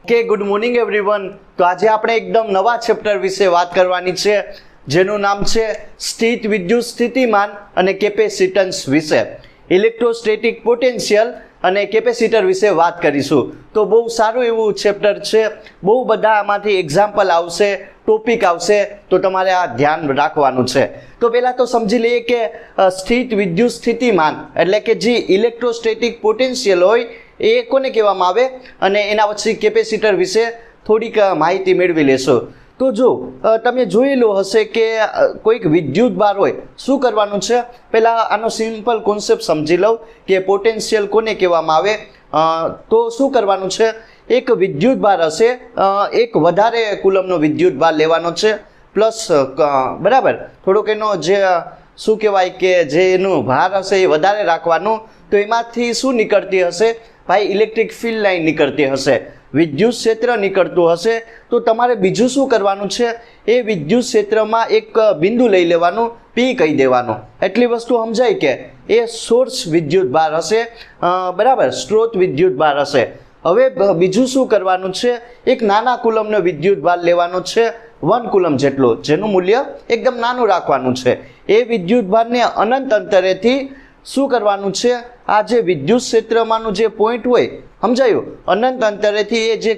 Okay, good morning everyone. તો આજે આપણે એકદમ નવા ચેપ્ટર વિશે વાત કરવાની છે, જેનું નામ છે સ્થિત વિદ્યુત સ્થિતિમાન અને કેપેસિટન્સ વિશે. ઇલેક્ટ્રોસ્ટેટિક પોટેન્શિયલ અને કેપેસિટર વિશે વાત કરીશું. તો બહુ સારું એવું ચેપ્ટર છે. બહુ બધા આમાંથી એક્ઝામ્પલ આવશે, ટોપિક આવશે, તો તમારે આ ધ્યાન રાખવાનું છે. તો પહેલાં તો સમજી લઈએ કે સ્થિત વિદ્યુત સ્થિતિમાન એટલે કે જે ઇલેક્ટ્રોસ્ટેટિક પોટેન્શિયલ હોય એ કોને કહેવામાં આવે, અને એના પછી કેપેસિટર વિશે થોડીક માહિતી મેળવી લેશો. તો જો તમે જોયેલું હશે કે કોઈક વિદ્યુત બાર હોય, શું કરવાનું છે? પહેલાં આનો સિમ્પલ કોન્સેપ્ટ સમજી લઉં કે પોટેન્શિયલ કોને કહેવામાં આવે. તો શું કરવાનું છે? એક વિદ્યુત બાર હશે, એક વધારે કુલમનો વિદ્યુત બાર લેવાનો છે, પ્લસ બરાબર થોડોક એનો જે શું કહેવાય કે જે એનું ભાર હશે એ વધારે રાખવાનું. તો એમાંથી શું નીકળતી હશે ભાઈ? ઇલેક્ટ્રિક ફિલ્ડ લાઇન નીકળતી હશે, વિદ્યુત ક્ષેત્ર નીકળતું હશે. તો તમારે બીજું શું કરવાનું છે? એ વિદ્યુત ક્ષેત્રમાં એક બિંદુ લઈ લેવાનું, પી કહી દેવાનું. એટલી વસ્તુ સમજાય કે એ સોર્સ વિદ્યુત ભાર હશે, બરાબર, સ્ત્રોત વિદ્યુત ભાર હશે. હવે બીજું શું કરવાનું છે? એક નાના કુલમનો વિદ્યુત ભાર લેવાનો છે, 1 કુલમ જેટલો, જેનું મૂલ્ય એકદમ નાનું રાખવાનું છે. એ વિદ્યુત ભારને અનંત અંતરેથી શું કરવાનું છે? આ જે વિદ્યુત ક્ષેત્રમાંનું જે પોઈન્ટ હોય, સમજાયું, અનંત અંતરેથી એ જે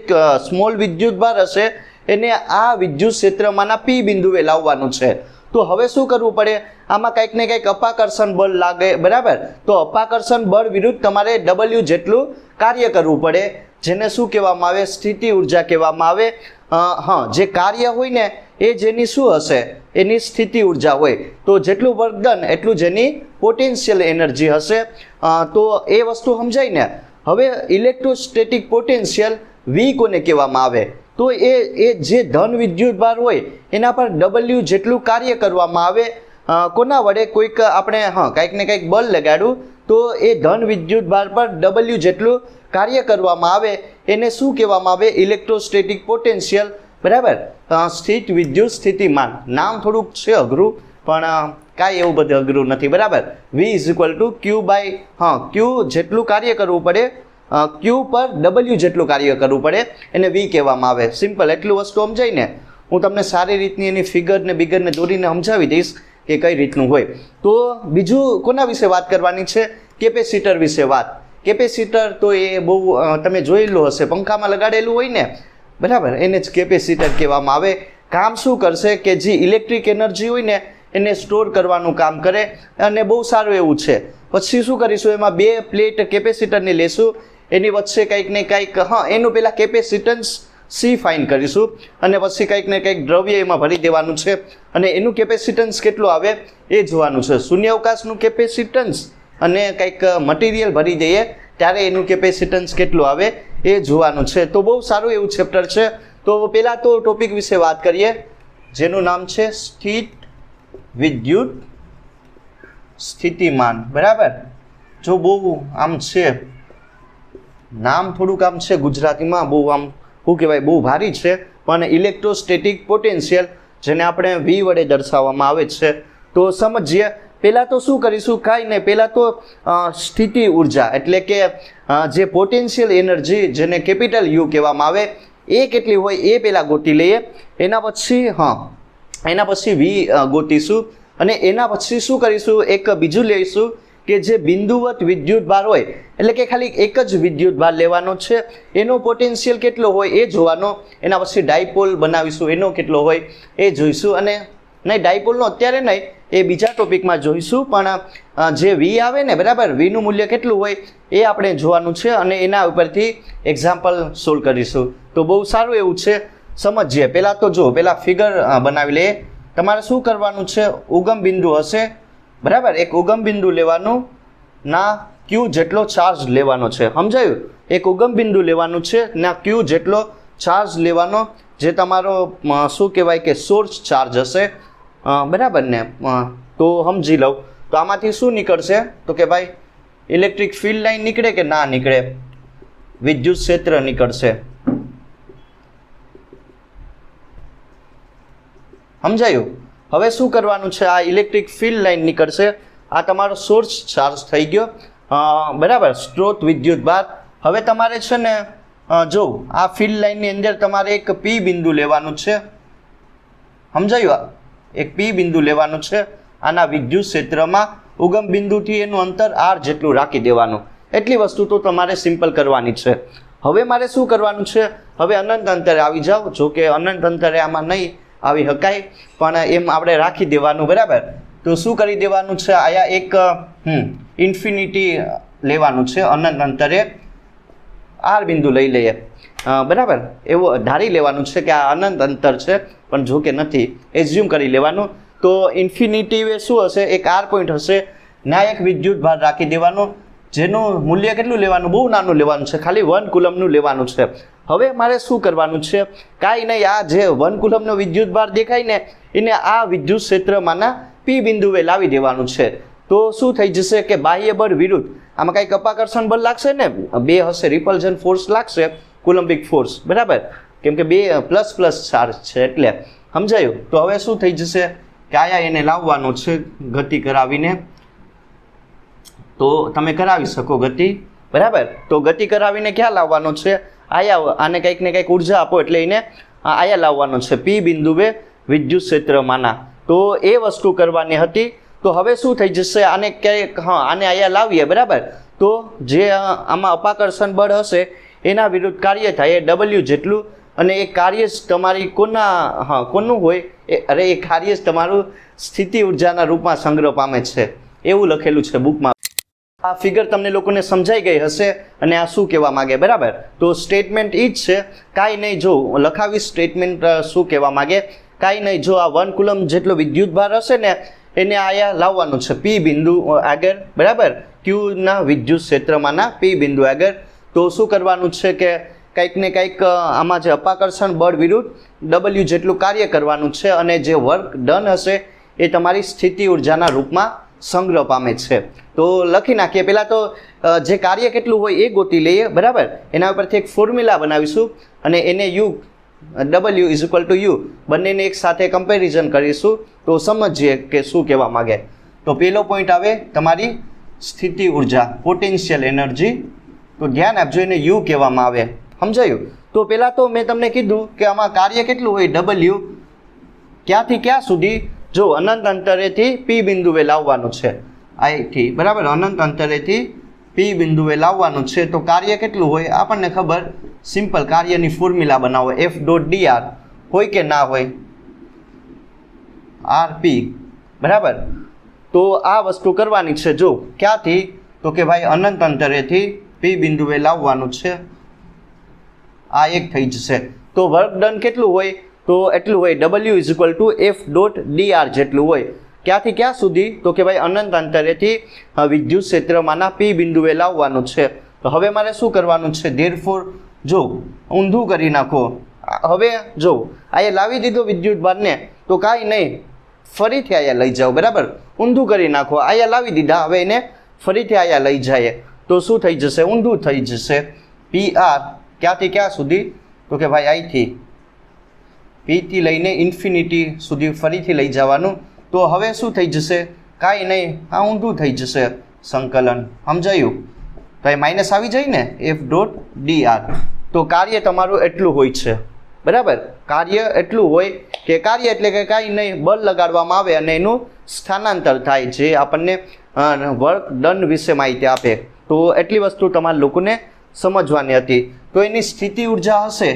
સ્મોલ વિદ્યુત ભાર હશે એને આ વિદ્યુત ક્ષેત્રમાંના પી બિંદુએ લાવવાનું છે. તો હવે શું કરવું પડે? આમાં કંઈક ને કંઈક અપાકર્ષણ બળ લાગે, બરાબર. તો અપાકર્ષણ બળ વિરુદ્ધ તમારે W જેટલું કાર્ય કરવું પડે, જેને શું કહેવામાં આવે? સ્થિતિ ઉર્જા કહેવામાં આવે. જે કાર્ય હોય ને એ જેની શું હશે? એની સ્થિતિ ઉર્જા હોય. તો જેટલું વર્ક ડન એટલું જેની પોટેન્શિયલ એનર્જી હશે. તો એ વસ્તુ સમજાય ને. હવે ઇલેક્ટ્રોસ્ટેટિક પોટેન્શિયલ V કોને કહેવામાં આવે? તો એ જે ધન વિદ્યુત ભાર હોય એના પર W જેટલું કાર્ય કરવામાં આવે. કોના વડે? કોઈક આપણે કંઈક ને કંઈક બળ લગાડું તો એ ધન વિદ્યુત ભાર પર W જેટલું કાર્ય કરવામાં આવે. એને શું કહેવામાં આવે? ઇલેક્ટ્રોસ્ટેટિક પોટેન્શિયલ, બરાબર. સ્થિત વિદ્યુત સ્થિતિમાન. નામ થોડુંક છે અઘરું, પણ કાંઈ એવું બધું અઘરું નથી, બરાબર. V = Q/Q જેટલું કાર્ય કરવું પડે, Q પર W જેટલું કાર્ય કરવું પડે, એને V કહેવામાં આવે. સિમ્પલ, એટલું વસ્તુ સમજાય ને. હું તમને સારી રીતની એની ફિગર ને બિગરને દોરીને સમજાવી દઈશ કે કઈ રીતનું હોય. તો બીજું કોના વિશે વાત કરવાની છે? કેપેસિટર વિશે વાત. કેપેસિટર તો એ બહુ તમે જોયેલું હશે, પંખામાં લગાડેલું હોય ને, બરાબર, એને જ કેપેસિટર કહેવામાં આવે. કામ શું કરશે કે જે ઇલેક્ટ્રિક એનર્જી હોય ને એને સ્ટોર કરવાનું કામ કરે, અને બહુ સારું એવું છે. પછી શું કરીશું? એમાં 2 પ્લેટ કેપેસિટરની લેશું, એની વચ્ચે કંઈક ને કંઈક એનું પહેલાં કેપેસિટન્સ C ફાઇન કરીશું, અને પછી કંઈક ને કંઈક દ્રવ્ય એમાં ભરી દેવાનું છે, અને એનું કેપેસિટન્સ કેટલું આવે એ જોવાનું છે. શૂન્ય અવકાશનું કેપેસિટન્સ અને કંઈક મટીરિયલ ભરી દઈએ ત્યારે એનું કેપેસિટન્સ કેટલું આવે એ જોવાનું છે. તો બહુ સારું એવું ચેપ્ટર છે. તો પહેલાં તો ટોપિક વિશે વાત કરીએ, જેનું નામ છે સ્થિત વિદ્યુત સ્થિતિમાન, બરાબર. જો બહુ આમ છે, નામ થોડુંક આમ છે ગુજરાતીમાં બહુ આમ શું કહેવાય, બહુ ભારી છે, પણ ઇલેક્ટ્રોસ્ટેટિક પોટેન્શિયલ જેને આપણે V વડે દર્શાવવામાં આવે છે. તો સમજીએ. પહેલાં તો શું કરીશું? કાંઈ નહીં, પહેલાં તો સ્થિતિ ઉર્જા એટલે કે જે પોટેન્શિયલ એનર્જી જેને કેપિટલ U કહેવામાં આવે એ કેટલી હોય એ પહેલાં ગોતી લઈએ. એના પછી V ગોતીશું, અને એના પછી શું કરીશું? એક બીજું લઈશું કે જે બિંદુવત વિદ્યુત ભાર હોય, એટલે કે ખાલી એક જ વિદ્યુત ભાર લેવાનો છે, એનો પોટેન્શિયલ કેટલો હોય એ જોવાનો. એના પછી ડાયપોલ બનાવીશું, એનો કેટલો હોય એ જોઈશું. અને નહીં, ડાયપોલનો અત્યારે નહીં, એ બીજા ટોપિકમાં જોઈશું. પણ જે V આવે ને, બરાબર, Vનું મૂલ્ય કેટલું હોય એ આપણે જોવાનું છે, અને એના ઉપરથી એક્ઝામ્પલ સોલ્વ કરીશું. તો બહુ સારું એવું છે, સમજીએ. પહેલાં તો જો પહેલાં ફિગર બનાવી લઈએ. તમારે શું કરવાનું છે? ઉગમ બિંદુ હશે, બરાબર, એક ઉગમ બિંદુ લેવાનું, ના Q જેટલો ચાર્જ લેવાનો છે, સમજાયું? એક ઉગમ બિંદુ લેવાનું છે, ના Q જેટલો ચાર્જ લેવાનો, જે તમારો શું કહેવાય કે સોર્સ ચાર્જ હશે, બરાબર ને. તો સમજી લઉં. તો આમાંથી શું નીકળશે? તો કે ભાઈ ઇલેક્ટ્રિક ફિલ્ડ લાઇન નીકળે કે ના નીકળે? વિદ્યુત ક્ષેત્ર નીકળશે, સમજાયું? હવે શું કરવાનું છે? આ ઇલેક્ટ્રિક ફિલ્ડ લાઇન નીકળશે, આ તમારો સોર્સ ચાર્જ થઈ ગયો, બરાબર, સ્ત્રોત વિદ્યુત ભાર. હવે તમારે છે ને જો આ ફિલ્ડ લાઇનની અંદર તમારે એક પી બિંદુ લેવાનું છે, સમજાયું? એક પી બિંદુ લેવાનું છે. આના વિદ્યુત ક્ષેત્રમાં ઉગમ બિંદુથી એનું અંતર આર જેટલું રાખી દેવાનું. એટલી વસ્તુ તો તમારે સિમ્પલ કરવાની છે. હવે મારે શું કરવાનું છે? હવે અનંત અંતરે આવી જાઓ. જો કે અનંત અંતરે આમાં નહીં આવી શકાય, પણ એમ આપણે રાખી દેવાનું, બરાબર? તો શું કરી દેવાનું છે? આયા એક ઇન્ફિનિટી લેવાનું છે. અનંત અંતરે આર બિંદુ લઈ લઈએ, બરાબર? એવું ધારી લેવાનું છે કે આ અનંત અંતર છે, પણ જો કે નથી, એઝ્યુમ કરી લેવાનું. તો ઇન્ફિનિટી શું હશે? એક આર પોઈન્ટ હશે. ના એક વિદ્યુત ભાર રાખી દેવાનો, જેનું મૂલ્ય કેટલું લેવાનું? બહુ નાનું લેવાનું છે, ખાલી 1 કુલમનું લેવાનું છે. હવે મારે શું કરવાનું છે? કાંઈ નહીં, આ જે 1 કુલમનો વિદ્યુત ભાર દેખાય ને એને આ વિદ્યુત ક્ષેત્રમાંના પી બિંદુએ લાવી દેવાનું છે. તો શું થઈ જશે કે બાહ્ય બળ વિરુદ્ધ આમાં કંઈક અપાકર્ષણ બળ લાગશે ને, બે હશે, રિપલ્ઝન ફોર્સ લાગશે, કુલમ્બિક ફોર્સ, બરાબર? કેમ કે બે પ્લસ ચાર્જ છે એટલે, સમજાયું? તો હવે શું થઈ જશે કે આયા એને લાવવાનું છે ગતિ કરાવીને. તો તમે કરાવી શકો ગતિ, બરાબર? તો ગતિ કરાવીને ક્યાં લાવવાનો છે? આયા આને કંઈક ને કંઈક ઉર્જા આપો એટલે એને આયા લાવવાનો છે પી બિંદુએ વિદ્યુત ક્ષેત્રમાંના. તો એ વસ્તુ કરવાની હતી. તો હવે શું થઈ જશે? આને ક્યાંક આને આયા લાવીએ, બરાબર? તો જે આમાં અપાકર્ષણ બળ હશે એના વિરુદ્ધ કાર્ય થાય એ ડબલ્યુ જેટલું, અને એ કાર્ય જ તમારી કોનું હોય? અરે એ કાર્ય જ તમારું સ્થિતિ ઉર્જાના રૂપમાં સંગ્રહ પામે છે, એવું લખેલું છે બુકમાં. આ ફિગર તમને લોકોને સમજાઈ ગઈ હશે અને આ શું કહેવા માગે, બરાબર? તો સ્ટેટમેન્ટ એ જ છે, કાંઈ નહીં. જો લખાવી સ્ટેટમેન્ટ શું કહેવા માગે, કાંઈ નહીં. જો આ 1 કુલમ જેટલો વિદ્યુત ભાર હશે ને એને આયા લાવવાનું છે પી બિંદુ આગળ, બરાબર? ક્યુના વિદ્યુત ક્ષેત્રમાંના પી બિંદુ આગળ. તો શું કરવાનું છે કે કંઈક ને કંઈક આમાં જે અપાકર્ષણ બળ વિરુદ્ધ ડબલ્યુ જેટલું કાર્ય કરવાનું છે, અને જે વર્ક ડન હશે એ તમારી સ્થિતિ ઉર્જાના રૂપમાં સંગ્રહ પામે છે. તો લખી નાખીએ. પહેલાં તો જે કાર્ય કેટલું હોય એ ગોતી લઈએ, બરાબર? એના ઉપરથી એક ફોર્મ્યુલા બનાવીશું અને એને W is equal to you બંનેને એક સાથે કમ્પેરિઝન કરીશું, તો સમજીએ કે શું કહેવા માગે. તો પહેલો પોઈન્ટ આવે તમારી સ્થિતિ ઉર્જા, પોટેન્શિયલ એનર્જી. તો ધ્યાન આપજો, એને યુ કહેવામાં આવે, સમજાયું? તો પહેલાં તો મેં તમને કીધું કે આમાં કાર્ય કેટલું હોય? ડબલ્યુ. ક્યાંથી ક્યાં સુધી? જો અનંત અંતરેથી પી બિંદુએ લાવવાનું છે, અહીંથી, બરાબર? અનંત અંતરેથી પી બિંદુએ લાવવાનું છે. તો કાર્ય કેટલું હોય આપણને ખબર, સિમ્પલ કાર્યની ફોર્મ્યુલા બનાવો. એફ ડોટ ડી આર હોય કે ના હોય? આર પી, બરાબર? તો આ વસ્તુ કરવાની છે. જો ક્યાંથી? તો કે ભાઈ અનંત અંતરેથી પી બિંદુએ લાવવાનું છે. આ એક થઈ જશે. તો વર્ક ડન કેટલું હોય? તો એટલું હોય, W is equal to F dot D R જેટલું હોય. ક્યાંથી ક્યાં સુધી? તો કે ભાઈ અનંત અંતરેથી વિદ્યુત ક્ષેત્રમાંના પી બિંદુએ લાવવાનું છે. તો હવે મારે શું કરવાનું છે? ધેરફોર જો ઊંધું કરી નાખો. હવે જો અહીંયા લાવી દીધો વિદ્યુત ભારને, તો કાંઈ નહીં, ફરીથી અહીંયા લઈ જાઓ, બરાબર? ઊંધું કરી નાખો. અહીંયા લાવી દીધા, હવે એને ફરીથી અહીંયા લઈ જાય તો શું થઈ જશે? ઊંધું થઈ જશે. પી આર ક્યાંથી ક્યાં સુધી? તો કે ભાઈ અહીંથી પીથી લઈને ઇન્ફિનિટી સુધી ફરીથી લઈ જવાનું. તો હવે શું થઈ જશે? કાંઈ નહીં, આ ઊંધું થઈ જશે સંકલન, સમજાયું? તો એ માઇનસ આવી જાય ને, એફ ડોટ ડી આર. તો કાર્ય તમારું એટલું હોય છે, બરાબર? કાર્ય એટલું હોય કે કાર્ય એટલે કે કાંઈ નહીં, બળ લગાડવામાં આવે અને એનું સ્થાનાંતર થાય, જે આપણને વર્ક ડન વિશે માહિતી આપે. તો એટલી વસ્તુ તમારા લોકોને સમજવાની હતી. તો એની સ્થિતિ ઉર્જા હશે,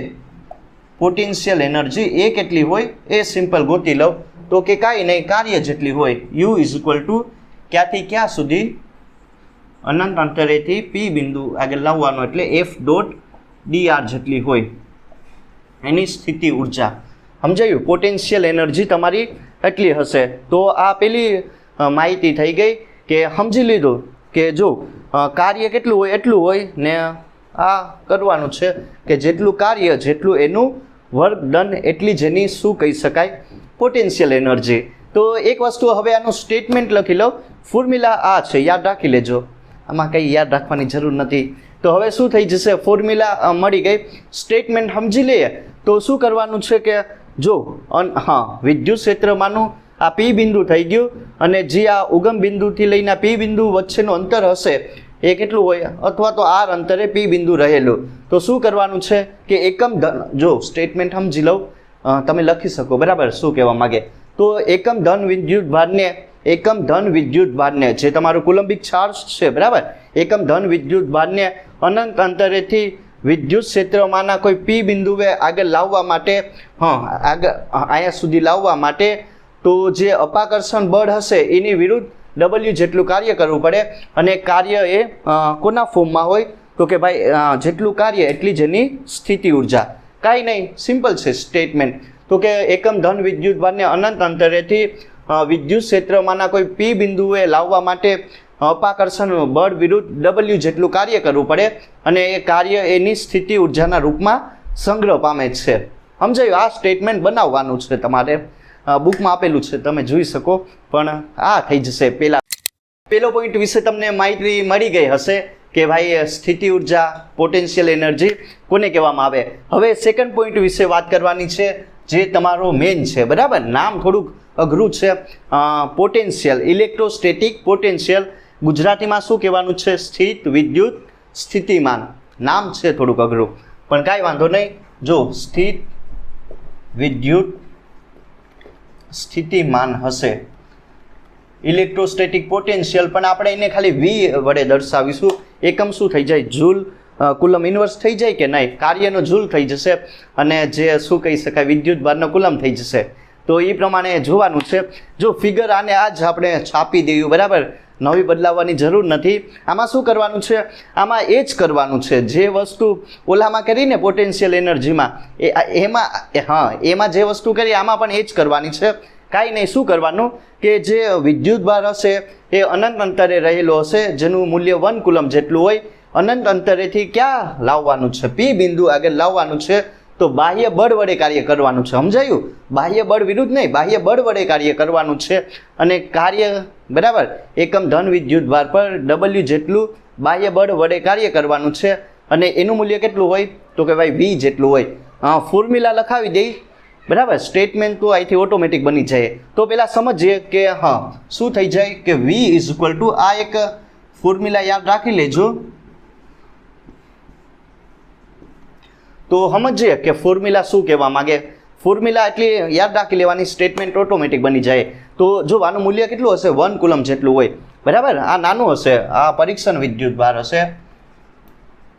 પોટેન્શિયલ એનર્જી, એ કેટલી હોય એ સિમ્પલ ગોતી લો. તો કે કાંઈ નહીં, કાર્ય જેટલી હોય, યુ ઇઝ ઇક્વલ ટુ ક્યાંથી ક્યાં સુધી? અનંત અંતરેથી પી બિંદુ આગળ લાવવાનો એટલે એફ ડોટ ડી આર જેટલી હોય એની સ્થિતિ ઉર્જા, સમજાયું? પોટેન્શિયલ એનર્જી તમારી એટલી હશે. તો આ પેલી માહિતી થઈ ગઈ કે સમજી લીધું કે જો કાર્ય કેટલું હોય એટલું હોય, ને આ કરવાનું છે કે જેટલું કાર્ય જેટલું એનું વર્ક ડન એટલી જેની શું કહી શકાય? Potential energy. તો એક વસ્તુ હવે આનું સ્ટેટમેન્ટ લખી લો. ફોર્મ્યુલા આ છે, યાદ રાખી લેજો, આમાં કંઈ યાદ રાખવાની જરૂર નથી. તો હવે શું થઈ જશે? ફોર્મ્યુલા મળી ગઈ. સ્ટેટમેન્ટ સમજી લઈએ તો શું કરવાનું છે કે જો વિદ્યુત ક્ષેત્રમાંનું આ પી બિંદુ થઈ ગયું, અને જે આ ઉગમ બિંદુથી લઈને પી બિંદુ વચ્ચેનું અંતર હશે એ કેટલું હોય અથવા તો આર અંતરે પી બિંદુ રહેલું. તો શું કરવાનું છે કે એકમ ધન, જો સ્ટેટમેન્ટ સમજી લઉં, તમે લખી શકો બરાબર શું કહેવા માગે. તો એકમ ધન વિદ્યુત ભારને જે તમારું કુલંબિક ચાર્જ છે બરાબર, એકમ ધન વિદ્યુત ભારને અનંત અંતરેથી વિદ્યુત ક્ષેત્રમાંના કોઈ પી બિંદુએ આગળ લાવવા માટે, આગળ અહીંયા સુધી લાવવા માટે તો જે અપાકર્ષણ બળ હશે એની વિરુદ્ધ W જેટલું કાર્ય કરવું પડે. અને કાર્ય એ કોના ફોર્મમાં હોય તો કે ભાઈ જેટલું કાર્ય એટલી જ એની સ્થિતિ ઉર્જા. કાંઈ નહીં, સિમ્પલ છે સ્ટેટમેન્ટ. તો કે એકમ ધન વિદ્યુત ભારને અનંત અંતરેથી વિદ્યુત ક્ષેત્રમાંના કોઈ પી બિંદુએ લાવવા માટે અપાકર્ષણ બળ વિરુદ્ધ W જેટલું કાર્ય કરવું પડે અને એ કાર્ય એની સ્થિતિ ઉર્જાના રૂપમાં સંગ્રહ પામે છે. સમજાયું? આ સ્ટેટમેન્ટ બનાવવાનું છે તમારે, બુકમાં આપેલું છે તમે જોઈ શકો. પણ આ થઈ જશે પેલો પોઈન્ટ વિશે તમને માહિતી મળી ગઈ હશે કે ભાઈ સ્થિતિ ઉર્જા, પોટેન્શિયલ એનર્જી કોને કહેવામાં આવે. હવે સેકન્ડ પોઈન્ટ વિશે વાત કરવાની છે જે તમારો મેઇન છે બરાબર. નામ થોડુંક અઘરું છે, પોટેન્શિયલ, ઇલેક્ટ્રોસ્ટેટિક પોટેન્શિયલ. ગુજરાતીમાં શું કહેવાનું છે? સ્થિત વિદ્યુત સ્થિતિમાન. નામ છે થોડુંક અઘરું પણ કાંઈ વાંધો નહીં. જો સ્થિત વિદ્યુત સ્થિતિમાન હશે, ઇલેક્ટ્રોસ્ટેટિક પોટેન્શિયલ, પણ આપણે એને ખાલી વી વડે દર્શાવીશું. એકમ શું થઈ જાય? જૂલ કુલમ ઇન્વર્સ થઈ જાય કે નહીં? કાર્યનો જૂલ થઈ જશે અને જે શું કહી શકાય વિદ્યુત ભારનો કુલમ થઈ જશે. તો એ પ્રમાણે જોવાનું છે. જો ફિગર આને આ જ આપણે છાપી દઈએ બરાબર, નવી બદલાવવાની જરૂર નથી. આમાં શું કરવાનું છે? આમાં એ જ કરવાનું છે જે વસ્તુ ઓલામાં કરીને પોટેન્શિયલ એનર્જીમાં, એમાં જે વસ્તુ કરી આમાં પણ એ જ કરવાની છે. કાંઈ નહીં, શું કરવાનું કે જે વિદ્યુત ભાર હશે એ અનંત અંતરે રહેલો હશે જેનું મૂલ્ય 1 કુલમ જેટલું હોય. અનંત અંતરેથી ક્યાં લાવવાનું છે? પી બિંદુ આગળ લાવવાનું છે. તો બાહ્ય બળ વડે કાર્ય કરવાનું છે. સમજાયું? બાહ્ય બળ વિરુદ્ધ નહીં, બાહ્ય બળ વડે કાર્ય કરવાનું છે. અને કાર્ય બરાબર એકમ ધન વિદ્યુત ભાર પર W જેટલું બાહ્ય બળ વડે કાર્ય કરવાનું છે. અને એનું મૂલ્ય કેટલું હોય તો કે ભાઈ V જેટલું હોય. ફોર્મ્યુલા લખાવી દઈ બરાબર, સ્ટેટમેન્ટ તો અહીંથી ઓટોમેટિક બની જાય. તો પહેલાં સમજીએ કે શું થઈ જાય કે V ઇઝ ઇક્વલ ટુ, આ એક ફોર્મ્યુલા યાદ રાખી લેજો. તો સમજીએ કે ફોર્મ્યુલા શું કહેવા માગે. ફોર્મ્યુલા એટલી યાદ રાખી લેવાની, સ્ટેટમેન્ટ ઓટોમેટિક બની જાય. તો જો આનું મૂલ્ય કેટલું હશે? 1 કુલમ જેટલું હોય બરાબર. આ નાનું હશે, આ પરીક્ષણ વિદ્યુત ભાર હશે,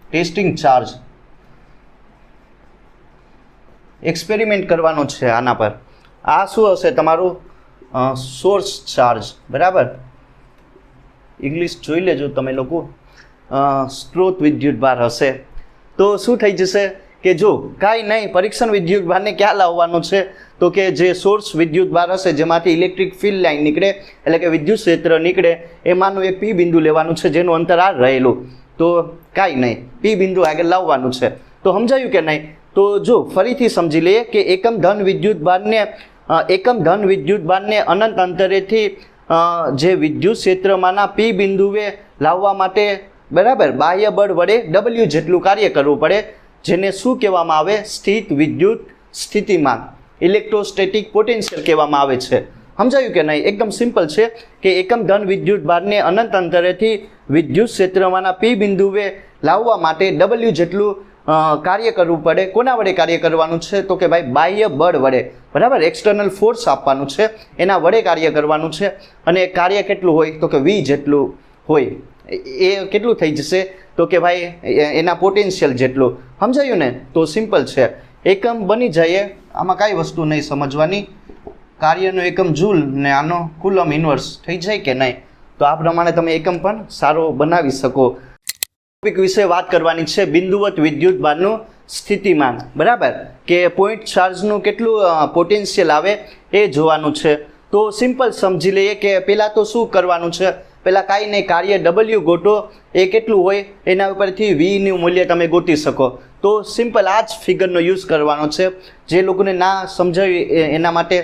ટેસ્ટિંગ ચાર્જ, એક્સપેરિમેન્ટ કરવાનો છે આના પર. આ શું હશે? તમારું સોર્સ ચાર્જ બરાબર. ઇંગ્લિશ જોઈ લેજો તમે લોકો. સ્ત્રોત વિદ્યુત ભાર હશે. તો શું થઈ જશે કે જો કાંઈ નહીં, પરીક્ષણ વિદ્યુત ભારને ક્યાં લાવવાનો છે તો કે જે સોર્સ વિદ્યુત ભાર હશે જેમાંથી ઇલેક્ટ્રિક ફિલ્ડ લાઇન નીકળે એટલે કે વિદ્યુત ક્ષેત્ર નીકળે એમાંનું એક પી બિંદુ લેવાનું છે જેનું અંતર આ રહેલું. તો કાંઈ નહીં, પી બિંદુ આગળ લાવવાનું છે. તો સમજાયું કે નહીં? તો જો ફરીથી સમજી લઈએ કે એકમ ધન વિદ્યુત ભારને અનંત અંતરેથી જે વિદ્યુત ક્ષેત્રમાંના પી બિંદુએ લાવવા માટે બરાબર બાહ્ય બળ વડે W જેટલું કાર્ય કરવું પડે જેને શું કહેવામાં આવે? સ્થિત વિદ્યુત સ્થિતિમાન, ઇલેક્ટ્રોસ્ટેટિક પોટેન્શિયલ કહેવામાં આવે છે. સમજાયું કે નહીં? એકદમ સિમ્પલ છે કે એકમ ધન વિદ્યુત ભારને અનંત અંતરેથી વિદ્યુત ક્ષેત્રમાંના પી બિંદુએ લાવવા માટે W જેટલું કાર્ય કરવું પડે. કોના વડે કાર્ય કરવાનું છે તો કે ભાઈ બાહ્ય બળ વડે બરાબર. એક્સટર્નલ ફોર્સ આપવાનું છે, એના વડે કાર્ય કરવાનું છે. અને કાર્ય કેટલું હોય તો કે V જેટલું હોય. એ કેટલું થઈ જશે તો કે ભાઈ એના પોટેન્શિયલ જેટલું. સમજાયું ને? તો સિમ્પલ છે, એકમ બની જાય. આમાં કાંઈ વસ્તુ નહીં સમજવાની. કાર્યનો એકમ જૂલ ને આનો કુલમ ઇન્વર્સ થઈ જાય કે નહીં? તો આ પ્રમાણે તમે એકમ પણ સારો બનાવી શકો. ટોપિક વિશે વાત કરવાની છે બિંદુવત વિદ્યુત ભારનું સ્થિતિમાન બરાબર, કે પોઈન્ટ ચાર્જનું કેટલું પોટેન્શિયલ આવે એ જોવાનું છે. તો સિમ્પલ સમજી લઈએ કે પહેલાં તો શું કરવાનું છે. પહેલાં કાંઈ નહીં, કાર્ય W ગોતો, એ કેટલું હોય એના ઉપરથી Vનું મૂલ્ય તમે ગોતી શકો. તો સિમ્પલ આ જ ફિગરનો યુઝ કરવાનો છે. જે લોકોને ના સમજાવી એના માટે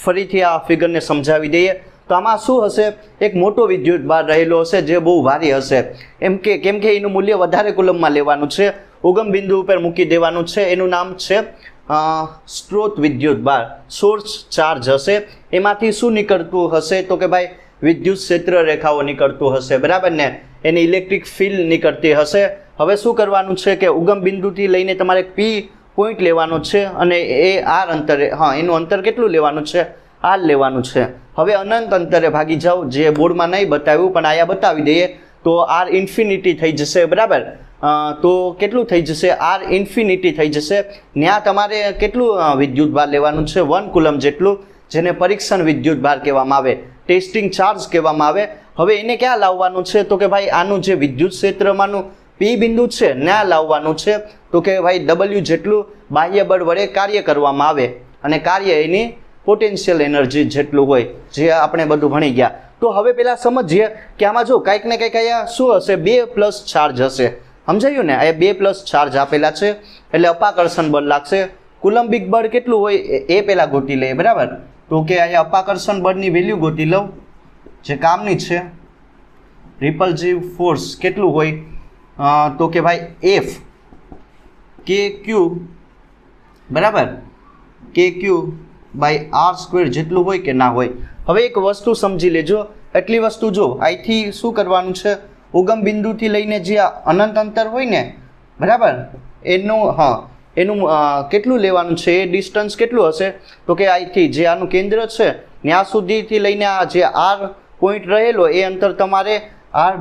ફરીથી આ ફિગરને સમજાવી દઈએ. તો આમાં શું હશે? એક મોટો વિદ્યુત ભાર રહેલો હશે જે બહુ ભારે હશે. કેમ કે એનું મૂલ્ય વધારે કુલમમાં લેવાનું છે, ઉગમ બિંદુ ઉપર મૂકી દેવાનું છે. એનું નામ છે સ્ત્રોત વિદ્યુત ભાર, સોર્સ ચાર્જ હશે. એમાંથી શું નીકળતું હશે તો કે ભાઈ વિદ્યુત ક્ષેત્ર રેખાઓ નીકળતું હશે, બરાબર ને, એની ઇલેક્ટ્રિક ફિલ્ડ નીકળતી હશે. હવે શું કરવાનું છે કે ઉગમ બિંદુથી લઈને તમારે પી પોઈન્ટ લેવાનો છે અને એ આર અંતરે, એનું અંતર કેટલું લેવાનું છે, આર લેવાનું છે. હવે અનંત અંતરે ભાગી જાઓ, જે બોર્ડમાં નહીં બતાવ્યું પણ આયા બતાવી દઈએ તો આર ઇન્ફિનિટી થઈ જશે, બરાબર. તો કેટલું થઈ જશે, આર ઇન્ફિનિટી થઈ જશે. ત્યાં તમારે કેટલું વિદ્યુત ભાર લેવાનું છે, 1 કુલમ જેટલું, જેને પરીક્ષણ વિદ્યુત ભાર કહેવામાં આવે, ટેસ્ટિંગ ચાર્જ કહેવામાં આવે. હવે એને ક્યાં લાવવાનું છે તો કે ભાઈ આનું જે વિદ્યુત ક્ષેત્રમાંનું પી બિંદુ છે ત્યાં લાવવાનું છે. તો કે ભાઈ W જેટલું બાહ્ય બળ વડે કાર્ય કરવામાં આવે અને કાર્ય એની પોટેન્શિયલ એનર્જી જેટલું હોય, જે આપણે બધું ભણી ગયા. તો હવે પહેલાં સમજીએ કે આમાં જો કંઈક ને કંઈક અહીંયા શું હશે, 2+ ચાર્જ હશે, સમજાયું ને. અહીંયા 2+ ચાર્જ આપેલા છે એટલે અપાકર્ષણ બળ લાગશે. કુલંબિક બળ કેટલું હોય એ પહેલાં ગોતી લઈએ, બરાબર. તો કે અહીંયા અપાકર્ષણ બળની વેલ્યુ ગોતી લઉં જે કામની છે. રિપલ્સિવ ફોર્સ કેટલું હોય તો કે ભાઈ F KQ, બરાબર, KQ/r² જેટલું હોય કે ના હોય. હવે એક વસ્તુ સમજી લેજો, એટલી વસ્તુ જો અહીંથી શું કરવાનું છે, ઉગમ બિંદુથી લઈને જે અનંત અંતર હોય ને, બરાબર, એનું કેટલું લેવાનું છે, એ ડિસ્ટન્સ કેટલું હશે તો કે અહીંથી જે આનું કેન્દ્ર છે ત્યાં સુધીથી લઈને આ જે આર પોઈન્ટ રહેલો એ અંતર તમારે R'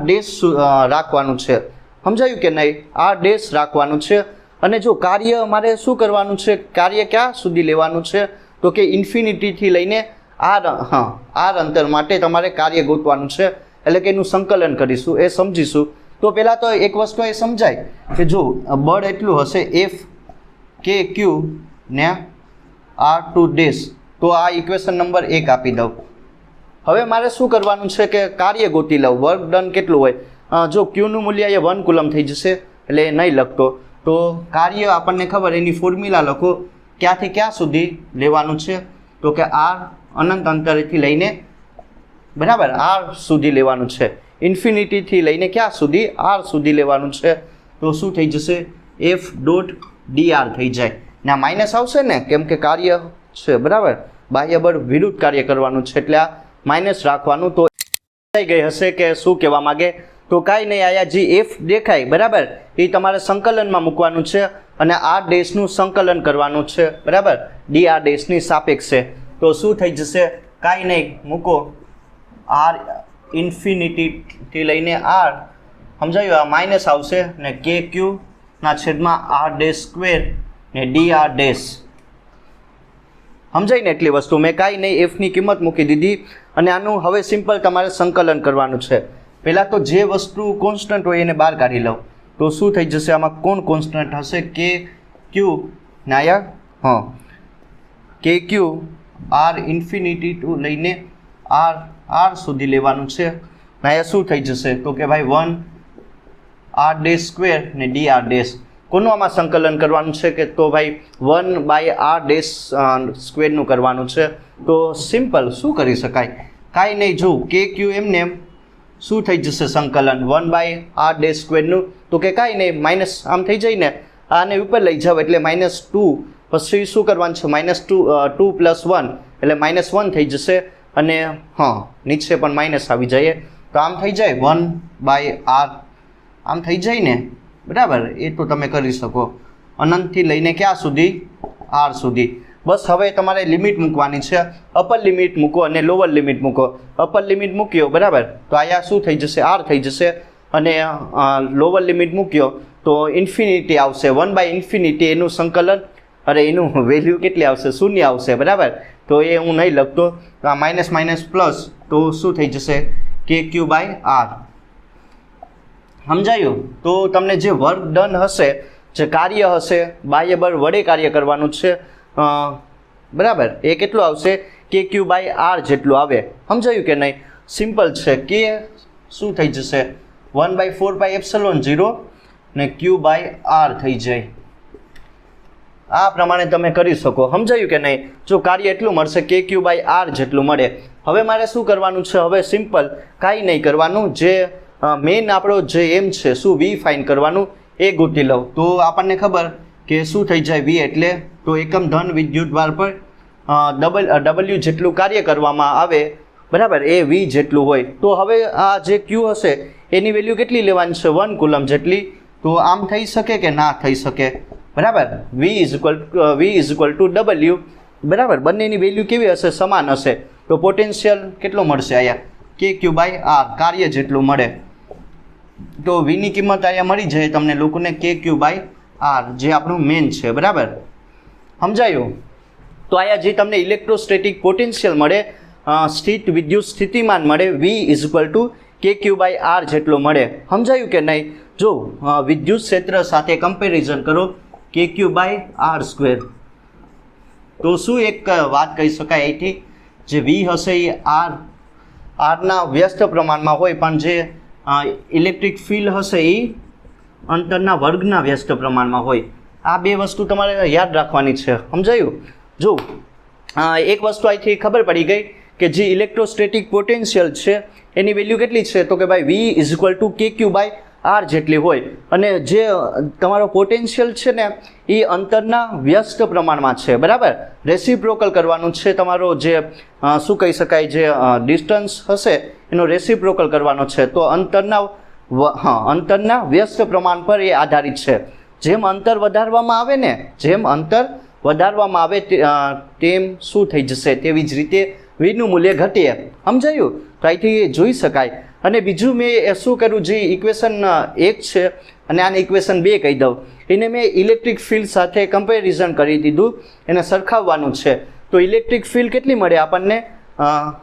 રાખવાનું છે, સમજાયું કે નહીં, R' રાખવાનું છે. અને જો કાર્ય મારે શું કરવાનું છે, કાર્ય ક્યાં સુધી લેવાનું છે તો કે ઇન્ફિનિટીથી લઈને આર અંતર માટે તમારે કાર્ય ગોતવાનું છે. એટલે કે એનું સંકલન કરીશું, એ સમજીશું. તો પહેલાં તો એક વસ્તુ એ સમજાય કે જો બળ એટલું હશે F KQ ને R2', તો આ ઇક્વેશન નંબર 1 આપી દઉં. હવે મારે શું કરવાનું છે કે કાર્ય ગોતી લઉં, વર્ક ડન કેટલું હોય. જો ક્યુનું મૂલ્ય એ 1 કુલમ થઈ જશે એટલે એ નહીં લખતો. તો કાર્ય આપણને ખબર, એની ફોર્મ્યુલા લખો, ક્યાંથી ક્યાં સુધી લેવાનું છે તો કે આર અનંત અંતરેથી લઈને, બરાબર, આર સુધી લેવાનું છે. ઇન્ફિનિટીથી લઈને ક્યાં સુધી, આર સુધી લેવાનું છે. તો શું થઈ જશે, F.dr થઈ જાય. ને આ માઇનસ આવશે ને, કેમ કે કાર્ય છે, બરાબર, બાહ્ય બળ વિરુદ્ધ કાર્ય કરવાનું છે એટલે આ માઇનસ રાખવાનું. તો થઈ ગઈ હશે કે શું કહેવા માગે. તો કાંઈ નહીં, આયા જે F દેખાય, બરાબર, એ તમારે સંકલનમાં મૂકવાનું છે અને R' સંકલન કરવાનું છે, બરાબર, dr' સાપેક્ષે. તો શું થઈ જશે, કાંઈ નહીં, મૂકો R ઇન્ફિનિટીથી લઈને R, સમજાયું, આ માઇનસ આવશે ને KQ/R² ને dr', સમજાય ને એટલી વસ્તુ. મેં કાંઈ નહીં, Fની કિંમત મૂકી દીધી અને આનું હવે સિમ્પલ તમારે સંકલન કરવાનું છે. પહેલાં તો જે વસ્તુ કોન્સ્ટન્ટ હોય એને બહાર કાઢી લઉં. તો શું થઈ જશે, આમાં કોણ કોન્સ્ટન્ટ હશે, KQ નાયા, KQ R ઇન્ફિનિટી ટુ લઈને R સુધી લેવાનું છે. નાયા શું થઈ જશે તો કે ભાઈ 1R² ને dr'. કોનું આમાં સંકલન કરવાનું છે કે તો ભાઈ 1/r² નું કરવાનું છે. તો સિમ્પલ શું કરી શકાય, કાંઈ નહીં, જો KQ એમને એમ શું થઈ જશે સંકલન 1/r² નું. તો કે કાંઈ નહીં, માઇનસ આમ થઈ જાય ને, આને ઉપર લઈ જાવ એટલે -2, પછી શું કરવાનું છે, -2 + 1 એટલે -1 થઈ જશે. અને નીચે પણ માઇનસ આવી જાય તો આમ થઈ જાય 1/r, આમ થઈ જાય ને, બરાબર. એ તો તમે કરી શકો અનંતથી લઈને ક્યાં સુધી, R સુધી. બસ હવે તમારે લિમિટ મૂકવાની છે, અપર લિમિટ મૂકો અને લોઅર લિમિટ મૂકો. અપર લિમિટ મૂક્યો, બરાબર, તો અહીંયા શું થઈ જશે, R થઈ જશે. અને લોઅર લિમિટ મૂક્યો તો ઇન્ફિનિટી આવશે, 1/∞ એનું સંકલન, અરે એનું વેલ્યુ કેટલી આવશે, 0 આવશે, બરાબર. તો એ હું નહીં લખતો, તો આ માઇનસ માઇનસ પ્લસ, તો શું થઈ જશે, KQ/R. સમજાયું. તો તમને જે વર્ક ડન હશે, જે કાર્ય હશે, બાહ્ય બળ વડે કાર્ય કરવાનું છે, બરાબર, એ કેટલું આવશે, KQ/R જેટલું આવે. સમજાયું કે નહીં, સિમ્પલ છે. કે શું થઈ જશે, 1/4πε0 ને Q/R થઈ જાય. આ પ્રમાણે તમે કરી શકો. સમજાયું કે નહીં. જો કાર્ય એટલું મળશે, KQ/R જેટલું મળે. હવે મારે શું કરવાનું છે, હવે સિમ્પલ, કાંઈ નહીં કરવાનું, જે મેઇન આપણો જે એમ છે, શું V ફાઇન કરવાનું એ ગોતી લઉં. તો આપણને ખબર કે શું થઈ જાય, V એટલે તો એકમ ધન વિદ્યુત ભાર પર W જેટલું કાર્ય કરવામાં આવે બરાબર, એ વી જેટલું હોય. તો હવે આ જે ક્યુ હશે એની વેલ્યુ કેટલી લેવાની છે? 1 કુલમ જેટલી. તો આમ થઈ શકે કે ના થઈ શકે? બરાબર, V is equal two W. બરાબર, બંનેની વેલ્યુ કેવી હશે? સમાન હશે. તો પોટેન્શિયલ કેટલો મળશે અહીંયા? KQ બાય R, કાર્ય જેટલું મળે. તો વીની કિંમત અહીંયા મળી જાય તમને લોકોને KQ બાય R, જે આપણું મેન છે. બરાબર, સમજાયું? તો અહીંયા જે તમને ઇલેક્ટ્રોસ્ટેટિક પોટેન્શિયલ મળે, સ્થિત વિદ્યુત સ્થિતિમાન મળે, V is equal to KQ by R જેટલો મળે. સમજાયું કે નહીં? જો વિદ્યુત ક્ષેત્ર સાથે કમ્પેરિઝન કરો KQ બાય R સ્ક્વેર, તો શું એક વાત કહી શકાય અહીંથી? જે V હશે એ આરના વ્યસ્ત પ્રમાણમાં હોય, પણ જે ઇલેક્ટ્રિક ફિલ્ડ હશે એ અંતરના વર્ગના વ્યસ્ત પ્રમાણમાં હોય. આ બે વસ્તુ તમારે યાદ રાખવાની છે. સમજાયું? જો એક વસ્તુ અહીંથી ખબર પડી ગઈ કે જે ઇલેક્ટ્રોસ્ટેટિક પોટેન્શિયલ છે એની વેલ્યુ કેટલી છે? તો કે ભાઈ V is equal to KQ by R જેટલી હોય. અને જે તમારો પોટેન્શિયલ છે ને એ અંતરના વ્યસ્ત પ્રમાણમાં છે. બરાબર, રેસિપ્રોકલ કરવાનું છે તમારો જે શું કહી શકાય, જે ડિસ્ટન્સ હશે એનો રેસિપ્રોકલ કરવાનો છે. તો અંતરના વ્યસ્ત પ્રમાણ પર એ આધારિત છે. જેમ અંતર વધારવામાં આવે ને, જેમ અંતર વધારવામાં આવે તેમ શું થઈ જશે? તેવી જ રીતે વીનું મૂલ્ય ઘટીએ. સમજાયું? તો અહીંથી જોઈ શકાય. અને બીજું મેં શું કર્યું, જે ઇક્વેશન 1 છે અને આને ઇક્વેશન 2 કહી દઉં, એને મેં ઇલેક્ટ્રિક ફિલ્ડ સાથે કમ્પેરિઝન કરી દીધું, એને સરખાવવાનું છે. તો ઇલેક્ટ્રિક ફિલ્ડ કેટલી મળે આપણને?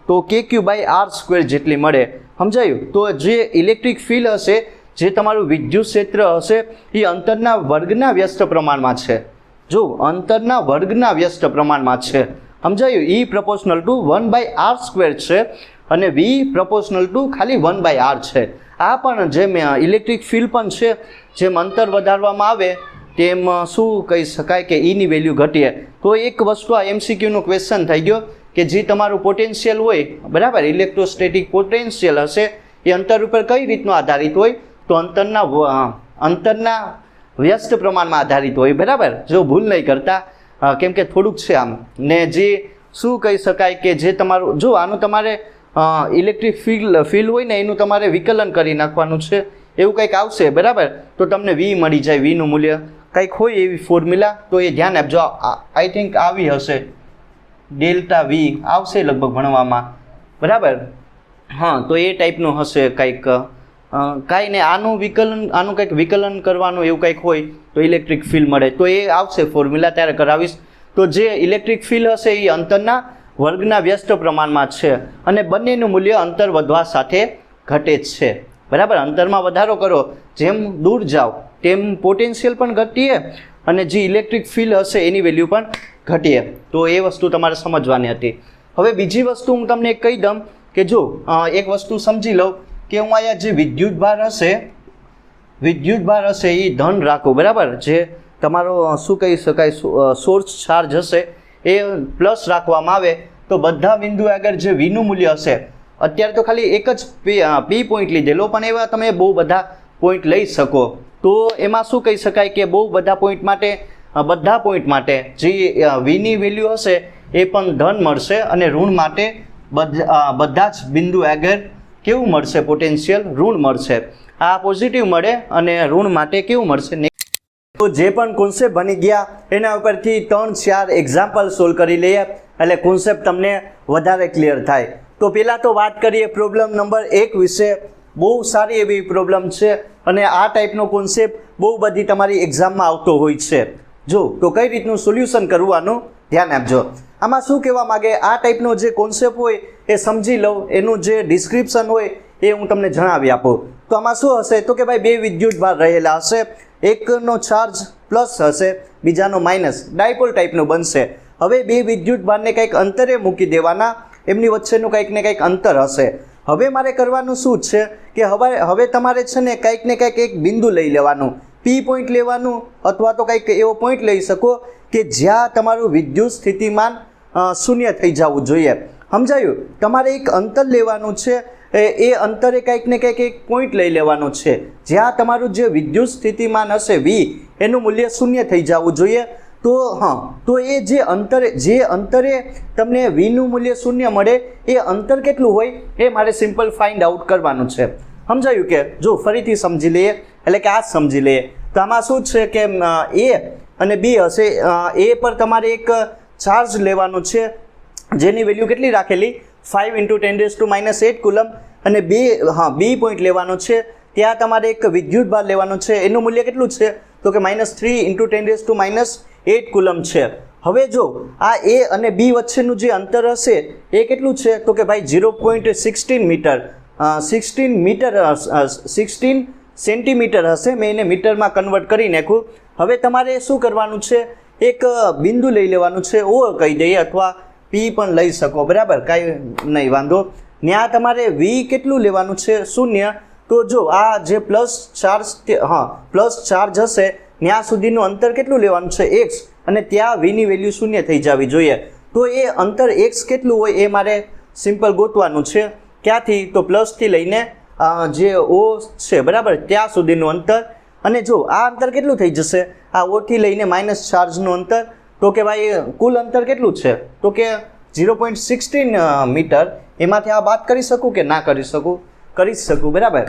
તો KQ બાય R સ્ક્વેર જેટલી મળે. સમજાયું? તો જે ઇલેક્ટ્રિક ફિલ્ડ હશે, જે તમારું વિદ્યુત ક્ષેત્ર હશે, એ અંતરના વર્ગના વ્યસ્ત પ્રમાણમાં છે. જો અંતરના વર્ગના વ્યસ્ત પ્રમાણમાં છે. સમજાયું? E proportional to 1 by R square છે અને V પ્રપોર્શનલ ટુ ખાલી 1 બાય R છે. આ પણ જેમ ઇલેક્ટ્રિક ફિલ્ડ પણ છે, જેમ અંતર વધારવામાં આવે તેમ શું કહી શકાય કે Eની વેલ્યુ ઘટીએ. તો એક વસ્તુ આ MCQનો ક્વેશ્ચન થઈ ગયો કે જે તમારું પોટેન્શિયલ હોય, બરાબર, ઇલેક્ટ્રોસ્ટેટિક પોટેન્શિયલ હશે, એ અંતર ઉપર કઈ રીતનું આધારિત હોય? તો અંતરના વ્યસ્ત પ્રમાણમાં આધારિત હોય. બરાબર, જો ભૂલ નહીં કરતા, કેમ કે થોડુંક છે આમ. ને જે શું કહી શકાય કે જે તમારું, જો આનું તમારે ઇલેક્ટ્રિક ફિલ્ડ હોય ને એનું તમારે વિકલન કરી નાખવાનું છે, એવું કંઈક આવશે. બરાબર, તો તમને V મળી જાય. Vનું મૂલ્ય કંઈક હોય એવી ફોર્મ્યુલા, તો એ ધ્યાન આપજો. આઈ થિંક આવી હશે, ડેલ્ટા V આવશે લગભગ ભણવામાં. બરાબર, હા, તો એ ટાઈપનું હશે કંઈક. કાંઈ ને આનું કંઈક વિકલન કરવાનું એવું કંઈક હોય તો ઇલેક્ટ્રિક ફિલ્ડ મળે. તો એ આવશે ફોર્મ્યુલા, ત્યારે કરાવીશ. તો જે ઇલેક્ટ્રિક ફિલ્ડ હશે એ અંતરના વર્ગના વ્યસ્ત પ્રમાણમાં છે અને બંનેનું મૂલ્ય અંતર વધવા સાથે ઘટે જ છે. બરાબર, અંતરમાં વધારો કરો, જેમ દૂર જાઓ તેમ પોટેન્શિયલ પણ ઘટીએ અને જે ઇલેક્ટ્રિક ફિલ્ડ હશે એની વેલ્યુ પણ ઘટીએ. તો એ વસ્તુ તમારે સમજવાની હતી. હવે બીજી વસ્તુ હું તમને કહી દઉં કે જો એક વસ્તુ સમજી લઉં કે હું અહીંયા જે વિદ્યુત ભાર હશે એ ધન રાખું. બરાબર, જે તમારો શું કહી શકાય સોર્સ ચાર્જ હશે એ પ્લસ રાખવામાં આવે, તો બધા બિંદુ આગળ જે Vનું મૂલ્ય હશે, અત્યારે તો ખાલી એક જ P પોઈન્ટ લીધેલો, પણ એવા તમે બહુ બધા પોઈન્ટ લઈ શકો. તો એમાં શું કહી શકાય કે બહુ બધા પોઈન્ટ માટે જે Vની વેલ્યુ હશે એ પણ ધન મળશે અને ઋણ માટે બધા જ બિંદુ આગળ કેવું મળશે? પોટેન્શિયલ ઋણ મળશે. આ પોઝિટિવ મળે અને ઋણ માટે કેવું મળશે? તો જે પણ કોન્સેપ્ટ બની ગયા એના ઉપરથી 3-4 એક્ઝામ્પલ સોલ્વ કરી લઈએ એટલે કોન્સેપ્ટ તમને વધારે ક્લિયર થાય. તો પહેલાં તો વાત કરીએ પ્રોબ્લેમ નંબર 1 વિશે. બહુ સારી એવી પ્રોબ્લેમ છે અને આ ટાઈપનો કોન્સેપ્ટ બહુ બધી તમારી એક્ઝામમાં આવતો હોય છે. જો તો કઈ રીતનું સોલ્યુશન કરવાનું ધ્યાન આપજો. આમાં શું કહેવા માગે, આ ટાઈપનો જે કોન્સેપ્ટ હોય એ સમજી લઉં, એનું જે ડિસ્ક્રિપ્શન હોય એ હું તમને જણાવી આપું. તો આમાં શું હશે? તો કે ભાઈ બે વિદ્યુત ભાર રહેલા હશે, એકનો ચાર્જ પ્લસ હશે, બીજાનો માઇનસ, ડાયપોલ ટાઈપનું બનશે. હવે બે વિદ્યુત ભારને કંઈક અંતરે મૂકી દેવાના, એમની વચ્ચેનું કંઈક ને કંઈક અંતર હશે. હવે મારે કરવાનું શું છે કે હવે તમારે છે ને કંઈક ને કંઈક એક બિંદુ લઈ લેવાનું, P પોઈન્ટ લેવાનું, અથવા તો કંઈક એવો પોઈન્ટ લઈ શકો કે જ્યાં તમારું વિદ્યુત સ્થિતિમાન શૂન્ય થઈ જવું જોઈએ. સમજાયું? તમારે એક અંતર લેવાનું છે, એ અંતરે કંઈક ને કંઈક એક પોઈન્ટ લઈ લેવાનું છે જ્યાં તમારું જે વિદ્યુત સ્થિતિમાન હશે V એનું મૂલ્ય શૂન્ય થઈ જવું જોઈએ. તો તો હા, તો એ જે અંતરે તમને વીનું મૂલ્ય શૂન્ય મળે એ અંતર કેટલું હોય એ મારે સિમ્પલ ફાઇન્ડ આઉટ કરવાનું છે. સમજાયું કે? જો ફરીથી સમજી લઈએ, એટલે કે આ સમજી લઈએ તો આમાં શું છે કે એ અને બી હશે. એ પર તમારે એક ચાર્જ લેવાનો છે જેની વેલ્યુ કેટલી રાખેલી 5 × 10⁻8 કુલમ, અને બી પોઈન્ટ લેવાનો છે ત્યાં તમારે એક વિદ્યુત ભાર લેવાનો છે એનું મૂલ્ય કેટલું છે તો કે -3 × 10⁻8 કુલમ છે. હવે જો આ એ અને બી વચ્ચેનું જે અંતર હશે એ કેટલું છે તો કે ભાઈ 0.16 મીટર 16 સેન્ટીમીટર હશે. મેં એને મીટરમાં કન્વર્ટ કરી નાખ્યું. હવે તમારે શું કરવાનું છે, એક બિંદુ લઈ લેવાનું છે, ઓ કહી દઈએ અથવા પી પણ લઈ શકો, બરાબર, કાંઈ નહીં વાંધો. ત્યાં તમારે વી કેટલું લેવાનું છે 0. તો જો આ જે પ્લસ ચાર્જ હશે ત્યાં સુધીનું અંતર કેટલું લેવાનું છે x, અને ત્યાં વીની વેલ્યુ 0 થઈ જવી જોઈએ. તો એ અંતર x કેટલું હોય એ મારે સિમ્પલ ગોતવાનું છે. ક્યાંથી? તો પ્લસથી લઈને જે ઓ છે, બરાબર, ત્યાં સુધીનું અંતર. અને જો આ અંતર કેટલું થઈ જશે, આ ઓથી લઈને માઇનસ ચાર્જનું અંતર, તો કે ભાઈ કુલ અંતર કેટલું છે તો કે 0.16 મીટર. એમાંથી આ બાદ કરી શકું કે ના કરી શકું? કરી શકું, બરાબર.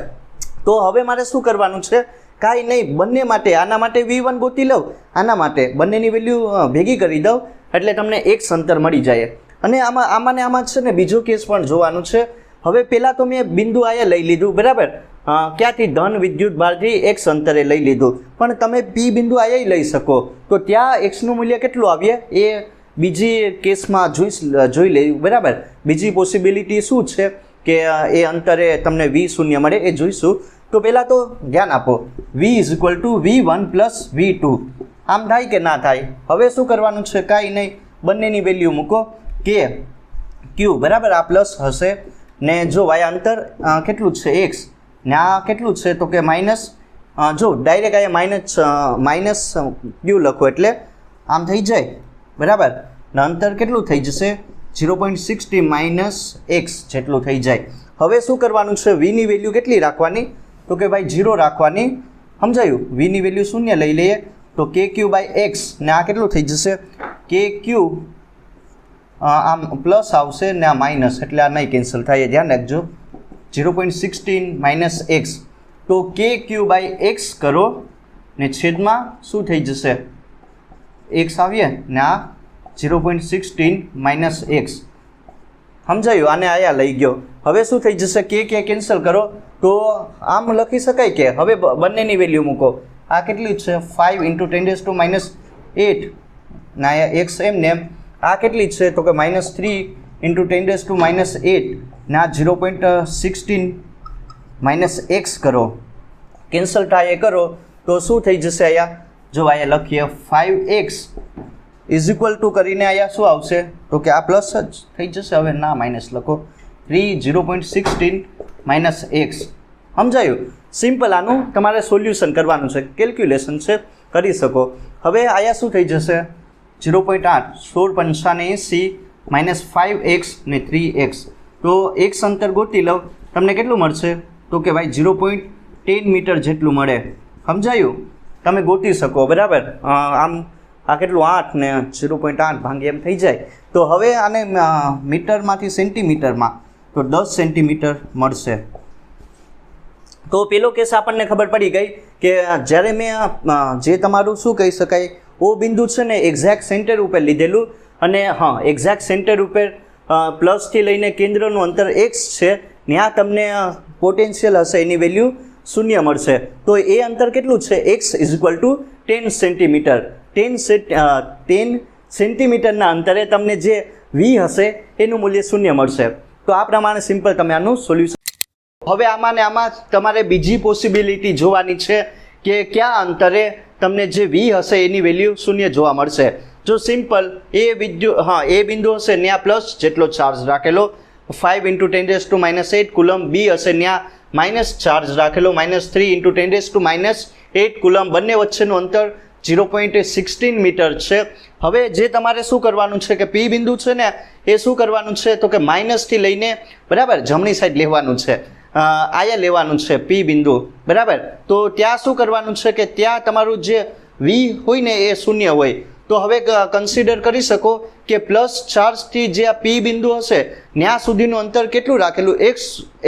તો હવે મારે શું કરવાનું છે, કાંઈ નહીં, બંને માટે, આના માટે V1 ગોતી લઉં, આના માટે બંનેની વેલ્યુ ભેગી કરી દઉં એટલે તમને એક અંતર મળી જાય. અને આમાં છે ને બીજો કેસ પણ જોવાનું છે. હવે પહેલાં તો મેં બિંદુ આયા લઈ લીધું, બરાબર, ક્યાંથી? ધન વિદ્યુત ભારથી x અંતરે લઈ લીધું, પણ તમે પી બિંદુ આયા લઈ શકો. તો ત્યાં xનું મૂલ્ય કેટલું આવીએ એ બીજી કેસમાં જોઈ લેવું, બરાબર. બીજી પોસિબિલિટી શું છે કે એ અંતરે તમને V0 મળે એ જોઈશું. તો પહેલાં તો ધ્યાન આપો, V = V1 + V2. આમ થાય કે ના થાય? હવે શું કરવાનું છે, કાંઈ નહીં, બંનેની વેલ્યુ મૂકો કે ક્યુ, બરાબર, આ પ્લસ હશે ને જો આ અંતર કેટલું છે x, ને આ કેટલું છે તો કે માઇનસ. જો ડાયરેક્ટ અહીંયા માઇનસ ક્યુ લખો એટલે આમ થઈ જાય, બરાબર, ને અંતર કેટલું થઈ જશે 0.60 - x જેટલું થઈ જાય. હવે શું કરવાનું છે, વીની વેલ્યુ કેટલી રાખવાની તો કે ભાઈ 0 રાખવાની. સમજાયું? વીની વેલ્યુ 0 લઈ લઈએ તો KQ/x, ને આ કેટલું થઈ જશે KQ, આમ પ્લસ આવશે ને આ માઇનસ, એટલે આ નહીં કેન્સલ થાય, ધ્યાન રાખજો. 0.16 - x, તો KQ/x કરો ને છેદમાં શું થઈ જશે x આવીએ ને આ 0.16 - x. સમજાયું? આને આયા લઈ ગયો. હવે શું થઈ જશે, કે કેન્સલ કરો તો આમ લખી શકાય કે હવે બંનેની વેલ્યુ મૂકો. આ કેટલી છે 5 × 10⁻8 ના આયા x એમને એમ. આ કેટલી છે તો કે -3 × 10⁻8 ના 0.16 - x કરો, કેન્સલ થાય એ કરો તો શું થઈ જશે, અહીંયા જો અહીંયા લખીએ 5x = કરીને અહીંયા શું આવશે તો કે આ પ્લસ જ થઈ જશે. હવે ના માઇનસ લખો, 0.16 - x. સમજાયું? સિમ્પલ. આનું તમારે સોલ્યુશન કરવાનું છે, કેલ્ક્યુલેશન છે, કરી શકો. હવે અહીંયા શું થઈ જશે 0.8 16 × 85 - 5x ને 3x. તો x અંતર ગોતી લઉં, તમને કેટલું મળશે તો કે ભાઈ 0.10 મીટર જેટલું મળે. સમજાયું? તમે ગોતી શકો, બરાબર. આમ આ કેટલું 8 ને 0.8 ભાંગે એમ થઈ જાય. તો હવે આને મીટરમાંથી સેન્ટીમીટરમાં તો 10 સેન્ટીમીટર મળશે. તો પેલો કેસ આપણને ખબર પડી ગઈ કે જ્યારે મેં જે તમારું શું કહી શકાય ઓ બિંદુ છે ને એક્ઝેક્ટ સેન્ટર ઉપર લીધેલું, અને હા, એક્ઝેક્ટ સેન્ટર ઉપર પ્લસથી લઈને કેન્દ્રનું અંતર x છે, ત્યાં તમને પોટેન્શિયલ હશે એની વેલ્યુ 0 મળશે. તો એ અંતર કેટલું છે x = 10 સેન્ટીમીટર. 10 સેન્ટીમીટરના અંતરે તમને જે v હશે એનું મૂલ્ય 0 મળશે. તો આ પ્રમાણે સિમ્પલ તમે આનું સોલ્યુશન. હવે આમાં ને આમાં તમારે બીજી પોસિબિલિટી જોવાની છે કે કયા અંતરે તમને જે v હશે એની વેલ્યુ 0 જોવા મળશે. જો સિમ્પલ એ બિંદુ હશે ત્યાં પ્લસ જેટલો ચાર્જ રાખેલો 5 × 10⁻8 કુલમ, બી હશે ત્યાં માઇનસ ચાર્જ રાખેલો -3 × 10⁻8 કુલમ. બંને વચ્ચેનું અંતર 0.16 મીટર છે. હવે જે તમારે શું કરવાનું છે કે પી બિંદુ છે ને એ શું કરવાનું છે તો કે માઇનસથી લઈને, બરાબર, જમણી સાઈડ લેવાનું છે, આયા લેવાનું છે પી બિંદુ, બરાબર. તો ત્યાં શું કરવાનું છે કે ત્યાં તમારું જે વી હોય ને એ 0 હોય. તો હવે કન્સિડર કરી શકો કે પ્લસ ચાર્જથી જે આ પી બિંદુ હશે ત્યાં સુધીનું અંતર કેટલું રાખેલું,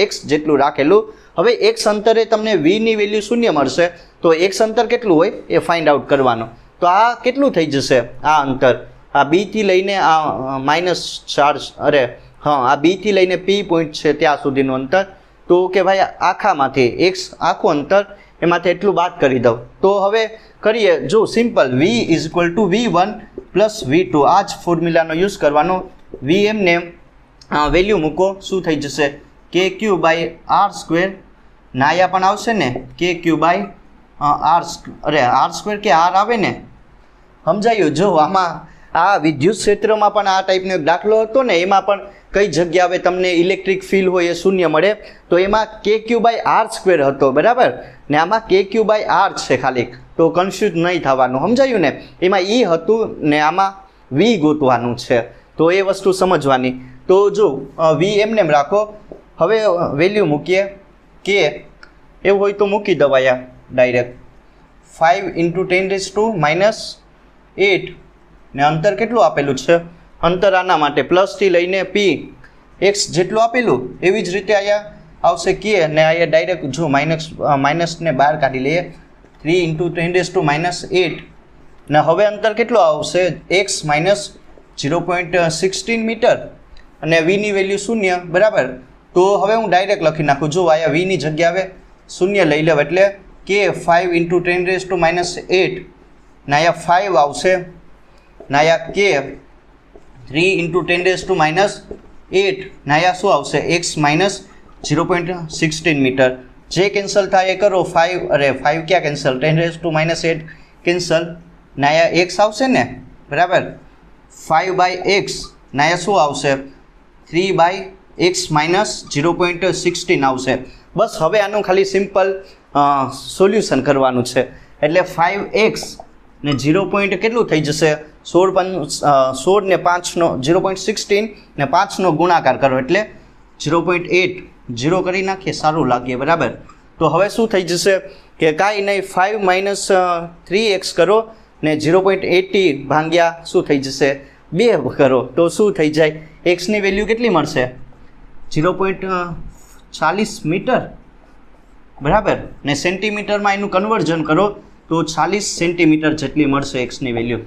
એક્સ જેટલું રાખેલું. હવે એક્સ અંતરે તમને વીની વેલ્યુ શૂન્ય મળશે, તો એક્સ અંતર કેટલું હોય એ ફાઇન્ડ આઉટ કરવાનો. તો આ કેટલું થઈ જશે, આ અંતર આ બીથી લઈને આ માઇનસ ચાર્જ આ બીથી લઈને પી પોઈન્ટ છે ત્યાં સુધીનું અંતર. તો કે ભાઈ આખામાંથી એક્સ આખું અંતર એમાંથી એટલું બાદ કરી દઉં. તો હવે કરીએ, જો simple v is equal two v1 plus v2 આ જ ફોર્મ્યુલાનો યુઝ કરવાનો. v એમને વેલ્યુ મૂકો, શું થઈ જશે કે ક્યુ બાય આર સ્ક્વેર, નાયા પણ આવશે ને કે ક્યુ બાય આર સ્ક્વેર કે આર આવે ને, સમજાયું. જો આમાં આ વિદ્યુત ક્ષેત્રમાં પણ આ ટાઈપનો એક દાખલો હતો ને, એમાં પણ કઈ જગ્યાએ તમને ઇલેક્ટ્રિક ફિલ્ડ હોય એ શૂન્ય મળે, તો એમાં કે ક્યુ બાય આર સ્ક્વેર હતો, બરાબર ને આમાં કે ક્યુ બાય આર છે ખાલી, તો કન્ફ્યુઝ નહીં થવાનું, સમજાયું ને. એમાં ઈ હતું ને આમાં વી ગોતવાનું છે, તો એ વસ્તુ સમજવાની. તો જો વી એમને એમ રાખો. હવે વેલ્યુ મૂકીએ કે એવું હોય તો મૂકી દવાયા ડાયરેક્ટ 5 × 10⁻⁸ ને અંતર કેટલું આપેલું છે, અંતર આના માટે પ્લસથી લઈને પી એક્સ જેટલું આપેલું, એવી જ રીતે અહીંયા આવશે કે, ને અહીંયા ડાયરેક્ટ જો માઇનસને બહાર કાઢી લઈએ 3 × 10⁻⁸ ને હવે અંતર કેટલું આવશે, એક્સ માઇનસ 0.16 મીટર અને વીની વેલ્યુ શૂન્ય, બરાબર. તો હવે હું ડાયરેક્ટ લખી નાખું, જો અહીંયા વીની જગ્યાએ શૂન્ય લઈ લેવ એટલે કે 5 × 10⁻⁸ ને અહીંયા 5 આવશે, ને અહીંયા કે 3 × 10⁻⁸ ને અહીંયા શું આવશે એક્સ માઇનસ 0.16 મીટર. જે કેન્સલ થાય એ કરો, 5 ક્યાં કેન્સલ, 10⁻⁸ કેન્સલ, ને અહીંયા એક્સ આવશે ને, બરાબર 5/x ને અહીંયા શું આવશે 3/x માઇનસ 0.16 આવશે. બસ હવે આનું ખાલી સિમ્પલ સોલ્યુશન કરવાનું છે. એટલે 5x ને 0. કેટલું થઈ જશે 16 ને 5નો 0.16 ને 5નો ગુણાકાર કરો એટલે 0.8 0 કરી નાખીએ, સારું લાગે, બરાબર. તો હવે શું થઈ જશે કે કાંઈ નહીં, 5 - 3x કરો ને 0.80 ભાગ્યા શું થઈ જશે 2 કરો તો શું થઈ જાય, એક્સની વેલ્યુ કેટલી મળશે 0.40 મીટર, બરાબર. ને સેન્ટીમીટરમાં એનું કન્વર્ઝન કરો તો 40 સેન્ટીમીટર જેટલી મળશે એક્સની વેલ્યુ.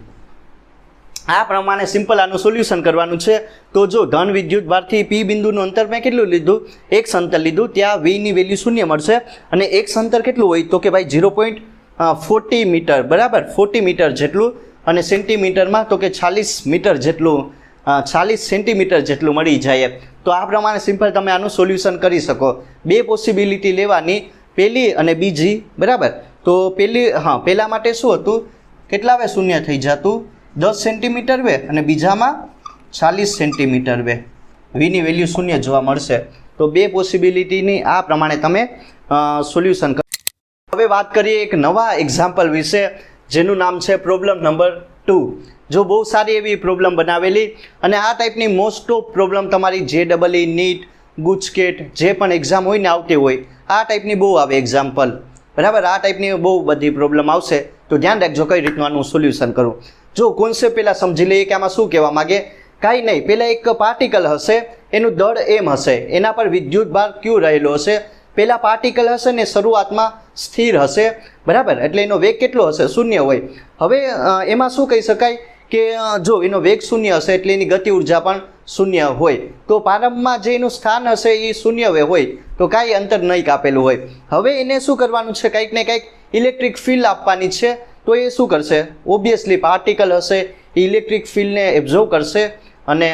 આ પ્રમાણે સિમ્પલ આનું સોલ્યુશન કરવાનું છે. તો જો ધન વિદ્યુત ભારથી પી બિંદુનું અંતર મેં કેટલું લીધું, એક્સ અંતર લીધું, ત્યાં વીની વેલ્યુ શૂન્ય મળશે અને એક્સ અંતર કેટલું હોય તો કે ભાઈ 0.40 મીટર, બરાબર 40 મીટર જેટલું, અને સેન્ટીમીટરમાં તો કે 40 મીટર જેટલું 40 સેન્ટીમીટર જેટલું મળી જાય. તો આ પ્રમાણે સિમ્પલ તમે આનું સોલ્યુશન કરી શકો. બે પોસિબિલિટી લેવાની, પહેલી અને બીજી, બરાબર. તો પહેલા માટે શું હતું, કેટલા વે શૂન્ય થઈ જતું 10 સેન્ટીમીટર વે, અને બીજામાં 40 સેન્ટીમીટર વે, વીની વેલ્યુ શૂન્ય જોવા મળશે. તો બે પોસિબિલિટીની આ પ્રમાણે તમે સોલ્યુશન કરો. હવે વાત કરીએ એક નવા એક્ઝામ્પલ વિશે, જેનું નામ છે પ્રોબ્લેમ નંબર 2. જો બહુ સારી એવી પ્રોબ્લેમ બનાવેલી, અને આ ટાઈપની મોસ્ટ ઓફ પ્રોબ્લેમ તમારી JEE નીટ ગુજકેટ જે પણ એક્ઝામ હોય ને આવતી હોય, આ ટાઈપની બહુ આવે એક્ઝામ્પલ, બરાબર. આ ટાઈપની બહુ બધી પ્રોબ્લેમ આવશે, તો ધ્યાન રાખજો કઈ રીતનું આનું સોલ્યુશન કરું. જો કોન્સેપ્ટ પહેલાં સમજી લઈએ કે આમાં શું કહેવા માગે. કાંઈ નહીં, પહેલાં એક પાર્ટિકલ હશે, એનું દળ એમ હશે, એના પર વિદ્યુત ભાર ક્યુ રહેલો હશે. પહેલાં પાર્ટિકલ હશે ને શરૂઆતમાં સ્થિર હશે, બરાબર, એટલે એનો વેગ કેટલો હશે, શૂન્ય હોય. હવે એમાં શું કહી શકાય કે જો એનો વેગ શૂન્ય હશે એટલે એની ગતિ ઉર્જા પણ શૂન્ય હોય. તો પ્રારંભમાં જે એનું સ્થાન હશે એ શૂન્ય હોય, તો કાંઈ અંતર નહીં કાપેલું હોય. હવે એને શું કરવાનું છે, કંઈક ને કંઈક ઇલેક્ટ્રિક ફિલ્ડ આપવાની છે. તો એ શું કરશે, ઓબ્વિયસલી પાર્ટિકલ હશે એ ઇલેક્ટ્રિક ફિલ્ડને એબ્ઝોર્વ કરશે અને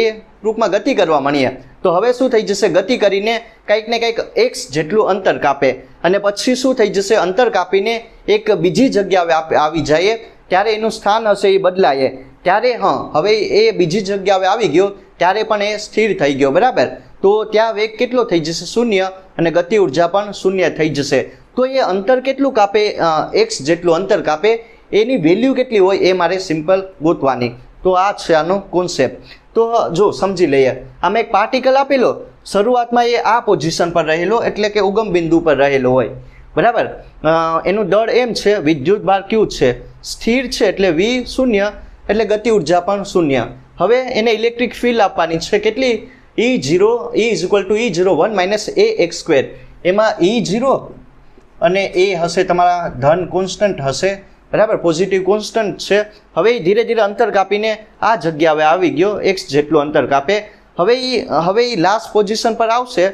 એ રૂપમાં ગતિ કરવા માંડીએ. તો હવે શું થઈ જશે, ગતિ કરીને કંઈક ને કંઈક એક્સ જેટલું અંતર કાપે, અને પછી શું થઈ જશે, અંતર કાપીને એક બીજી જગ્યાએ આવી જાય, ત્યારે એનું સ્થાન હશે એ બદલાય, ત્યારે હવે એ બીજી જગ્યાએ આવી ગયો, ત્યારે પણ એ સ્થિર થઈ ગયો, બરાબર. તો ત્યાં વેગ કેટલો થઈ જશે, શૂન્ય, અને ગતિ ઉર્જા પણ શૂન્ય થઈ જશે. તો એ અંતર કેટલું કાપે, એક્સ જેટલું અંતર કાપે, એની વેલ્યુ કેટલી હોય એ મારે સિમ્પલ ગોતવાની. તો આ છે આનો કોન્સેપ્ટ. તો જો સમજી લઈએ, આમાં એક પાર્ટિકલ આપેલો, શરૂઆતમાં એ આ પોઝિશન પર રહેલો, એટલે કે ઉગમ બિંદુ પર રહેલો હોય, બરાબર. એનું દળ એમ છે, વિદ્યુત ભાર ક્યુ છે, સ્થિર છે એટલે વી શૂન્ય એટલે ગતિ ઉર્જા પણ શૂન્ય. હવે એને ઇલેક્ટ્રિક ફિલ્ડ આપવાની છે કેટલી E0 E is equal two E01 minus ax². એમાં E0 અને એ હશે તમારા ધન કોન્સ્ટન્ટ હશે બરાબર, પોઝિટિવ કોન્સ્ટન્ટ છે. હવે એ ધીરે ધીરે અંતર કાપીને આ જગ્યા હવે આવી ગયો x જેટલું અંતર કાપે. હવે એ લાસ્ટ પોઝિશન પર આવશે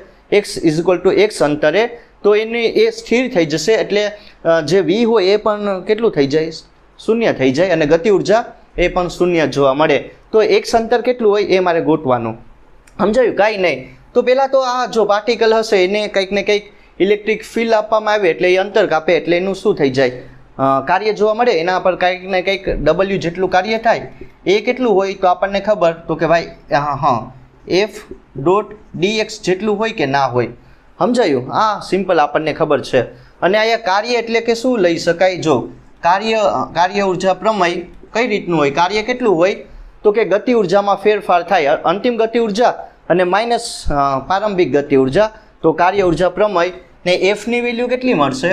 x is equal two x અંતરે, તો એની એ સ્થિર થઈ જશે એટલે જે v હોય એ પણ કેટલું થઈ જાય શૂન્ય થઈ જાય અને ગતિ ઉર્જા એ પણ શૂન્ય જોવા મળે. તો x અંતર કેટલું હોય એ મારે ગોતવાનું. સમજાયું? કાંઈ નહીં. તો પહેલાં તો આ જો પાર્ટિકલ હશે એને કંઈક ને કંઈક ઇલેક્ટ્રિક ફિલ્ડ આપવામાં આવે એટલે એ અંતર કાપે એટલે એનું શું થઈ જાય કાર્ય જોવા મળે, એના પર કંઈક ને કંઈક W જેટલું કાર્ય થાય. એ કેટલું હોય તો આપણને ખબર તો કે ભાઈ f ડોટ dx જેટલું હોય કે ના હોય. સમજાયું? આ સિમ્પલ આપણને ખબર છે. અને અહીંયા કાર્ય એટલે કે શું લઈ શકાય? જો કાર્ય ઉર્જા પ્રમેય કઈ રીતનું હોય, કાર્ય કેટલું હોય તો કે ગતિ ઉર્જામાં ફેરફાર થાય, અંતિમ ગતિ ઉર્જા અને માઇનસ પ્રારંભિક ગતિ ઉર્જા. તો કાર્ય ઉર્જા પ્રમેય ને એફની વેલ્યુ કેટલી મળશે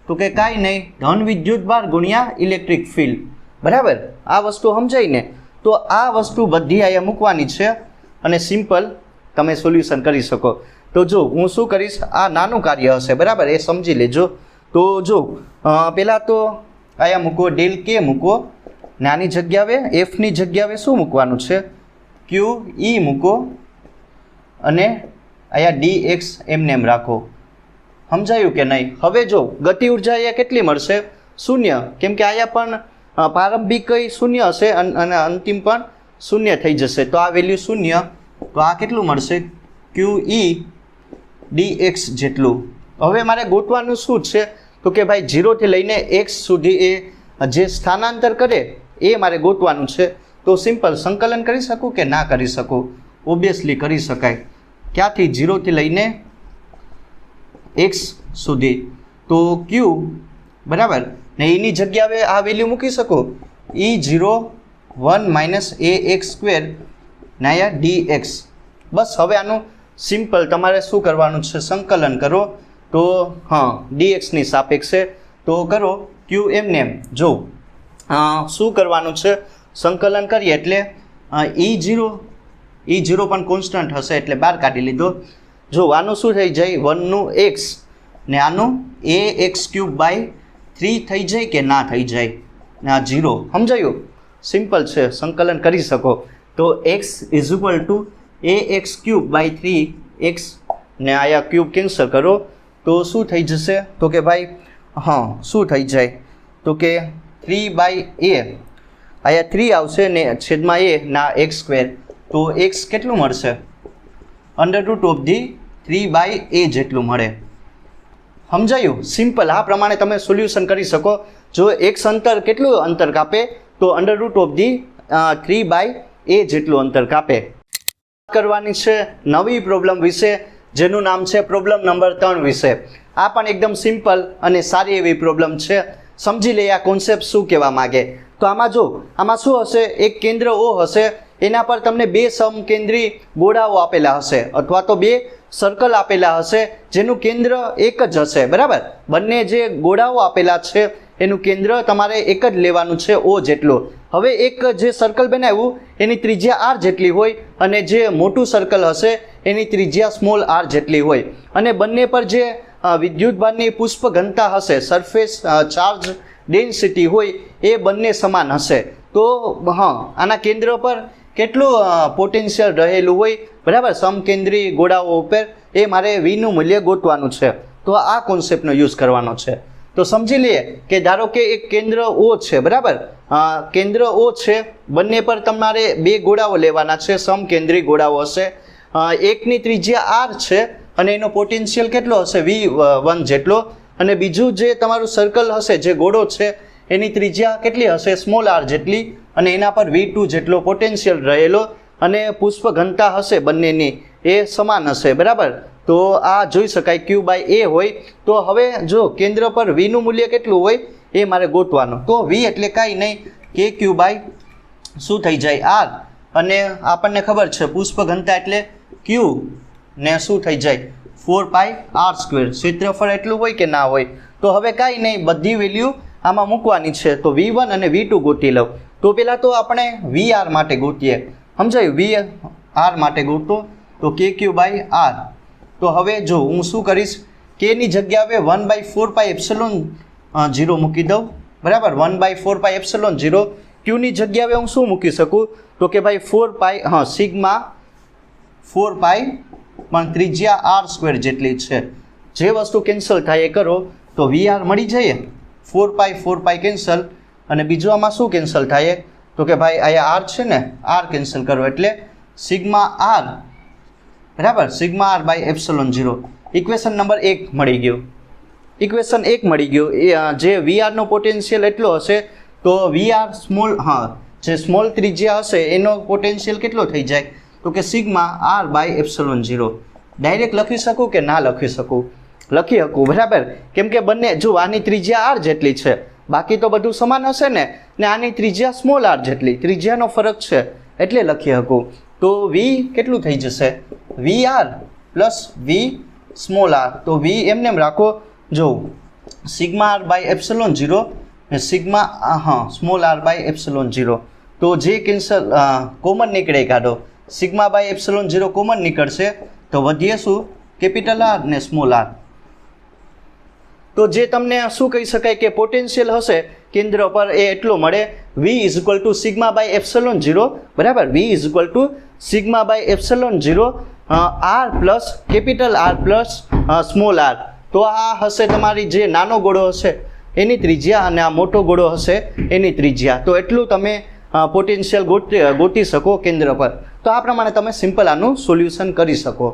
તો કે કાંઈ નહીં, ધન વિદ્યુતભાર ગુણ્યા ઇલેક્ટ્રિક ફિલ્ડ. બરાબર? આ વસ્તુ સમજાય ને? તો આ વસ્તુ બધી અહીંયા મૂકવાની છે અને સિમ્પલ તમે સોલ્યુશન કરી શકો. તો જો હું શું કરીશ, આ નાનું કાર્ય હશે બરાબર, એ સમજી લેજો. તો જો પહેલાં તો અહીંયા મૂકો ડેલ કે મૂકો, નાની જગ્યાએ એફની જગ્યાએ શું મૂકવાનું છે ક્યુ ઈ મૂકો અને અહીંયા dx એમને એમ રાખો. સમજાયું કે નહીં? હવે જો ગતિ ઉર્જા અહીંયા કેટલી મળશે શૂન્ય, કેમ કે અહીંયા પણ પ્રારંભિક શૂન્ય હશે અને અંતિમ પણ શૂન્ય થઈ જશે. તો આ વેલ્યુ શૂન્ય, તો આ કેટલું મળશે ક્યુ ઈ dx જેટલું. હવે મારે ગોતવાનું શું છે તો કે ભાઈ 0 થી લઈને x સુધી એ જે સ્થાનાંતર કરે એ મારે ગોતવાનું છે. તો સિમ્પલ સંકલન કરી શકું કે ના કરી શકું? ઓબ્વિયસલી કરી શકાય. ક્યાંથી? 0 થી લઈને x સુધી. તો q બરાબર ને એની જગ્યાએ આ વેલ્યુ મૂકી શકો E01 માઇનસ ax² ને અહીંયા dx. બસ હવે આનું સિમ્પલ તમારે શું કરવાનું છે, સંકલન કરો. તો dxની સાપેક્ષે તો કરો q એમને એમ. જો શું કરવાનું છે, સંકલન કરીએ એટલે E0 પણ કોન્સ્ટન્ટ હશે એટલે બહાર કાઢી લીધો. જો આનું શું થઈ જાય 1 નું x ને આનું ax³/3 થઈ જાય કે ના થઈ જાય ને આ 0. સમજાયું? સિમ્પલ છે, સંકલન કરી શકો. તો x is equal two ax³/3 x ને આયા ક્યુબ કેન્સલ કરો તો શું થઈ જશે તો કે ભાઈ શું થઈ જાય તો કે 3/a આયા 3 આવશે ને છેદમાં a ના x². તો x કેટલું મળશે √3/a જેટલું મળે. સમજાયું? સિમ્પલ. આ પ્રમાણે તમે સોલ્યુશન કરી શકો. જો x અંતર કેટલું અંતર કાપે તો √3/a જેટલું અંતર કાપે. કરવાની છે નવી પ્રોબ્લેમ વિશે જેનું નામ છે પ્રોબ્લેમ નંબર 3 વિશે. આ પણ એકદમ સિમ્પલ અને સારી એવી પ્રોબ્લેમ છે. સમજી લઈએ આ કોન્સેપ્ટ શું કહેવા માગે. તો આમાં જો આમાં શું હશે, એક કેન્દ્ર O હશે, એના પર તમને 2 સમકેન્દ્રી ગોળાઓ આપેલા હશે અથવા તો 2 સર્કલ આપેલા હશે જેનું કેન્દ્ર એક જ હશે. બરાબર? બંને જે ગોળાઓ આપેલા છે એનું કેન્દ્ર તમારે એક જ લેવાનું છે O જેટલું. હવે એક જે સર્કલ બનાવ્યું એની ત્રિજ્યા r જેટલી હોય અને જે મોટું સર્કલ હશે એની ત્રિજ્યા સ્મોલ r જેટલી હોય અને બંને પર જે વિદ્યુતભારની પુષ્પ ઘનતા હશે, સરફેસ ચાર્જ ડેન્સિટી હોય એ બંને સમાન હશે. તો આના કેન્દ્ર પર કેટલું પોટેન્શિયલ રહેલું હોય બરાબર સમકેન્દ્રી ગોળાઓ ઉપર એ મારે વીનું મૂલ્ય ગોતવાનું છે. તો આ કોન્સેપ્ટનો યુઝ કરવાનો છે. તો સમજી લઈએ કે ધારો કે એક કેન્દ્ર O છે બરાબર, કેન્દ્ર O છે, બંને પર તમારે 2 ગોળાઓ લેવાના છે, સમકેન્દ્રી ગોળાઓ હશે. એકની ત્રિજ્યા r છે અને એનો પોટેન્શિયલ કેટલો હશે V1 જેટલો અને બીજું જે તમારું સર્કલ હશે જે ગોળો છે એની ત્રિજ્યા કેટલી હશે સ્મોલ r જેટલી અને એના પર V2 જેટલો પોટેન્શિયલ રહેલો અને પુષ્પ ઘનતા હશે બંનેની એ સમાન હશે. બરાબર? તો આ જોઈ શકાય Q/a હોય. તો હવે જો કેન્દ્ર પર V નું મૂલ્ય કેટલું હોય એ મારે ગોતવાનું. તો V એટલે કાંઈ નહીં KQ/ શું થઈ જાય R અને આપણને ખબર છે પુષ્પ ઘનતા એટલે Q ને શું થઈ જાય 4πr². ક્ષેત્રફળ એટલું હોય કે ના હોય? તો હવે કાંઈ નહીં, બધી વેલ્યુ આમાં મૂકવાની છે. તો V1 અને V2 ગોતી લઉં. તો પહેલાં તો આપણે VR માટે ગોતીએ. સમજાયું? VR માટે ગોતો તો KQ/R. તો હવે જો હું શું કરીશ, Kની જગ્યાએ 1/4πε0 મૂકી દઉં. બરાબર, 1/4πε0. Qની જગ્યાએ હું શું મૂકી શકું, તો કે ભાઈ 4π, સિગ્મા 4π પણ ત્રિજ્યા R² જેટલી છે. જે વસ્તુ કેન્સલ થાય એ કરો તો VR મળી જાય. 4π કેન્સલ, અને બીજું આમાં શું કેન્સલ થાય તો કે ભાઈ અહીંયા R છે ને, R કેન્સલ કરો એટલે સિગ્મા R. બરાબર, સિગ્મા R/ε0. ઇક્વેશન નંબર 1 મળી ગયું. ઇક્વેશન 1 મળી ગયું. જે VRનો પોટેન્શિયલ એટલો હશે તો VR સ્મોલ, જે સ્મોલ ત્રિજ્યા હશે એનો પોટેન્શિયલ કેટલો થઈ જાય તો કે સિગ્મા R/ε0. ડાયરેક્ટ લખી શકું કે ના લખી શકું? લખી શકું. બરાબર, કેમ કે બંને જો આની ત્રિજ્યા R જેટલી છે, બાકી તો બધું સમાન હશે ને આની ત્રિજ્યા સ્મોલ r જેટલી, ત્રિજ્યાનો ફરક છે એટલે લખી શકું. તો V કેટલું થઈ જશે, VR plus V small r. તો V એમને એમ રાખો, જો સિગ્મા R/ε0 ને સિગ્મા સ્મોલ R/ε0. તો જે કેન્સલ કોમન નીકળે કાઢો, સિગ્મા/ε0 કોમન નીકળશે તો વધીએ શું, કેપિટલ R ને સ્મોલ r. તો જે તમને શું કહી શકાય કે પોટેન્શિયલ હશે કેન્દ્ર પર એ એટલો મળે, V = સિગ્મા/ε0. બરાબર, V = સિગ્મા/ε0 R plus capital R plus small r. તો આ હશે તમારી જે નાનો ગોળો હશે એની ત્રિજ્યા અને આ મોટો ગોળો હશે એની ત્રિજ્યા. તો એટલું તમે પોટેન્શિયલ ગોતી શકો કેન્દ્ર પર. તો આ પ્રમાણે તમે સિમ્પલ આનું સોલ્યુશન કરી શકો.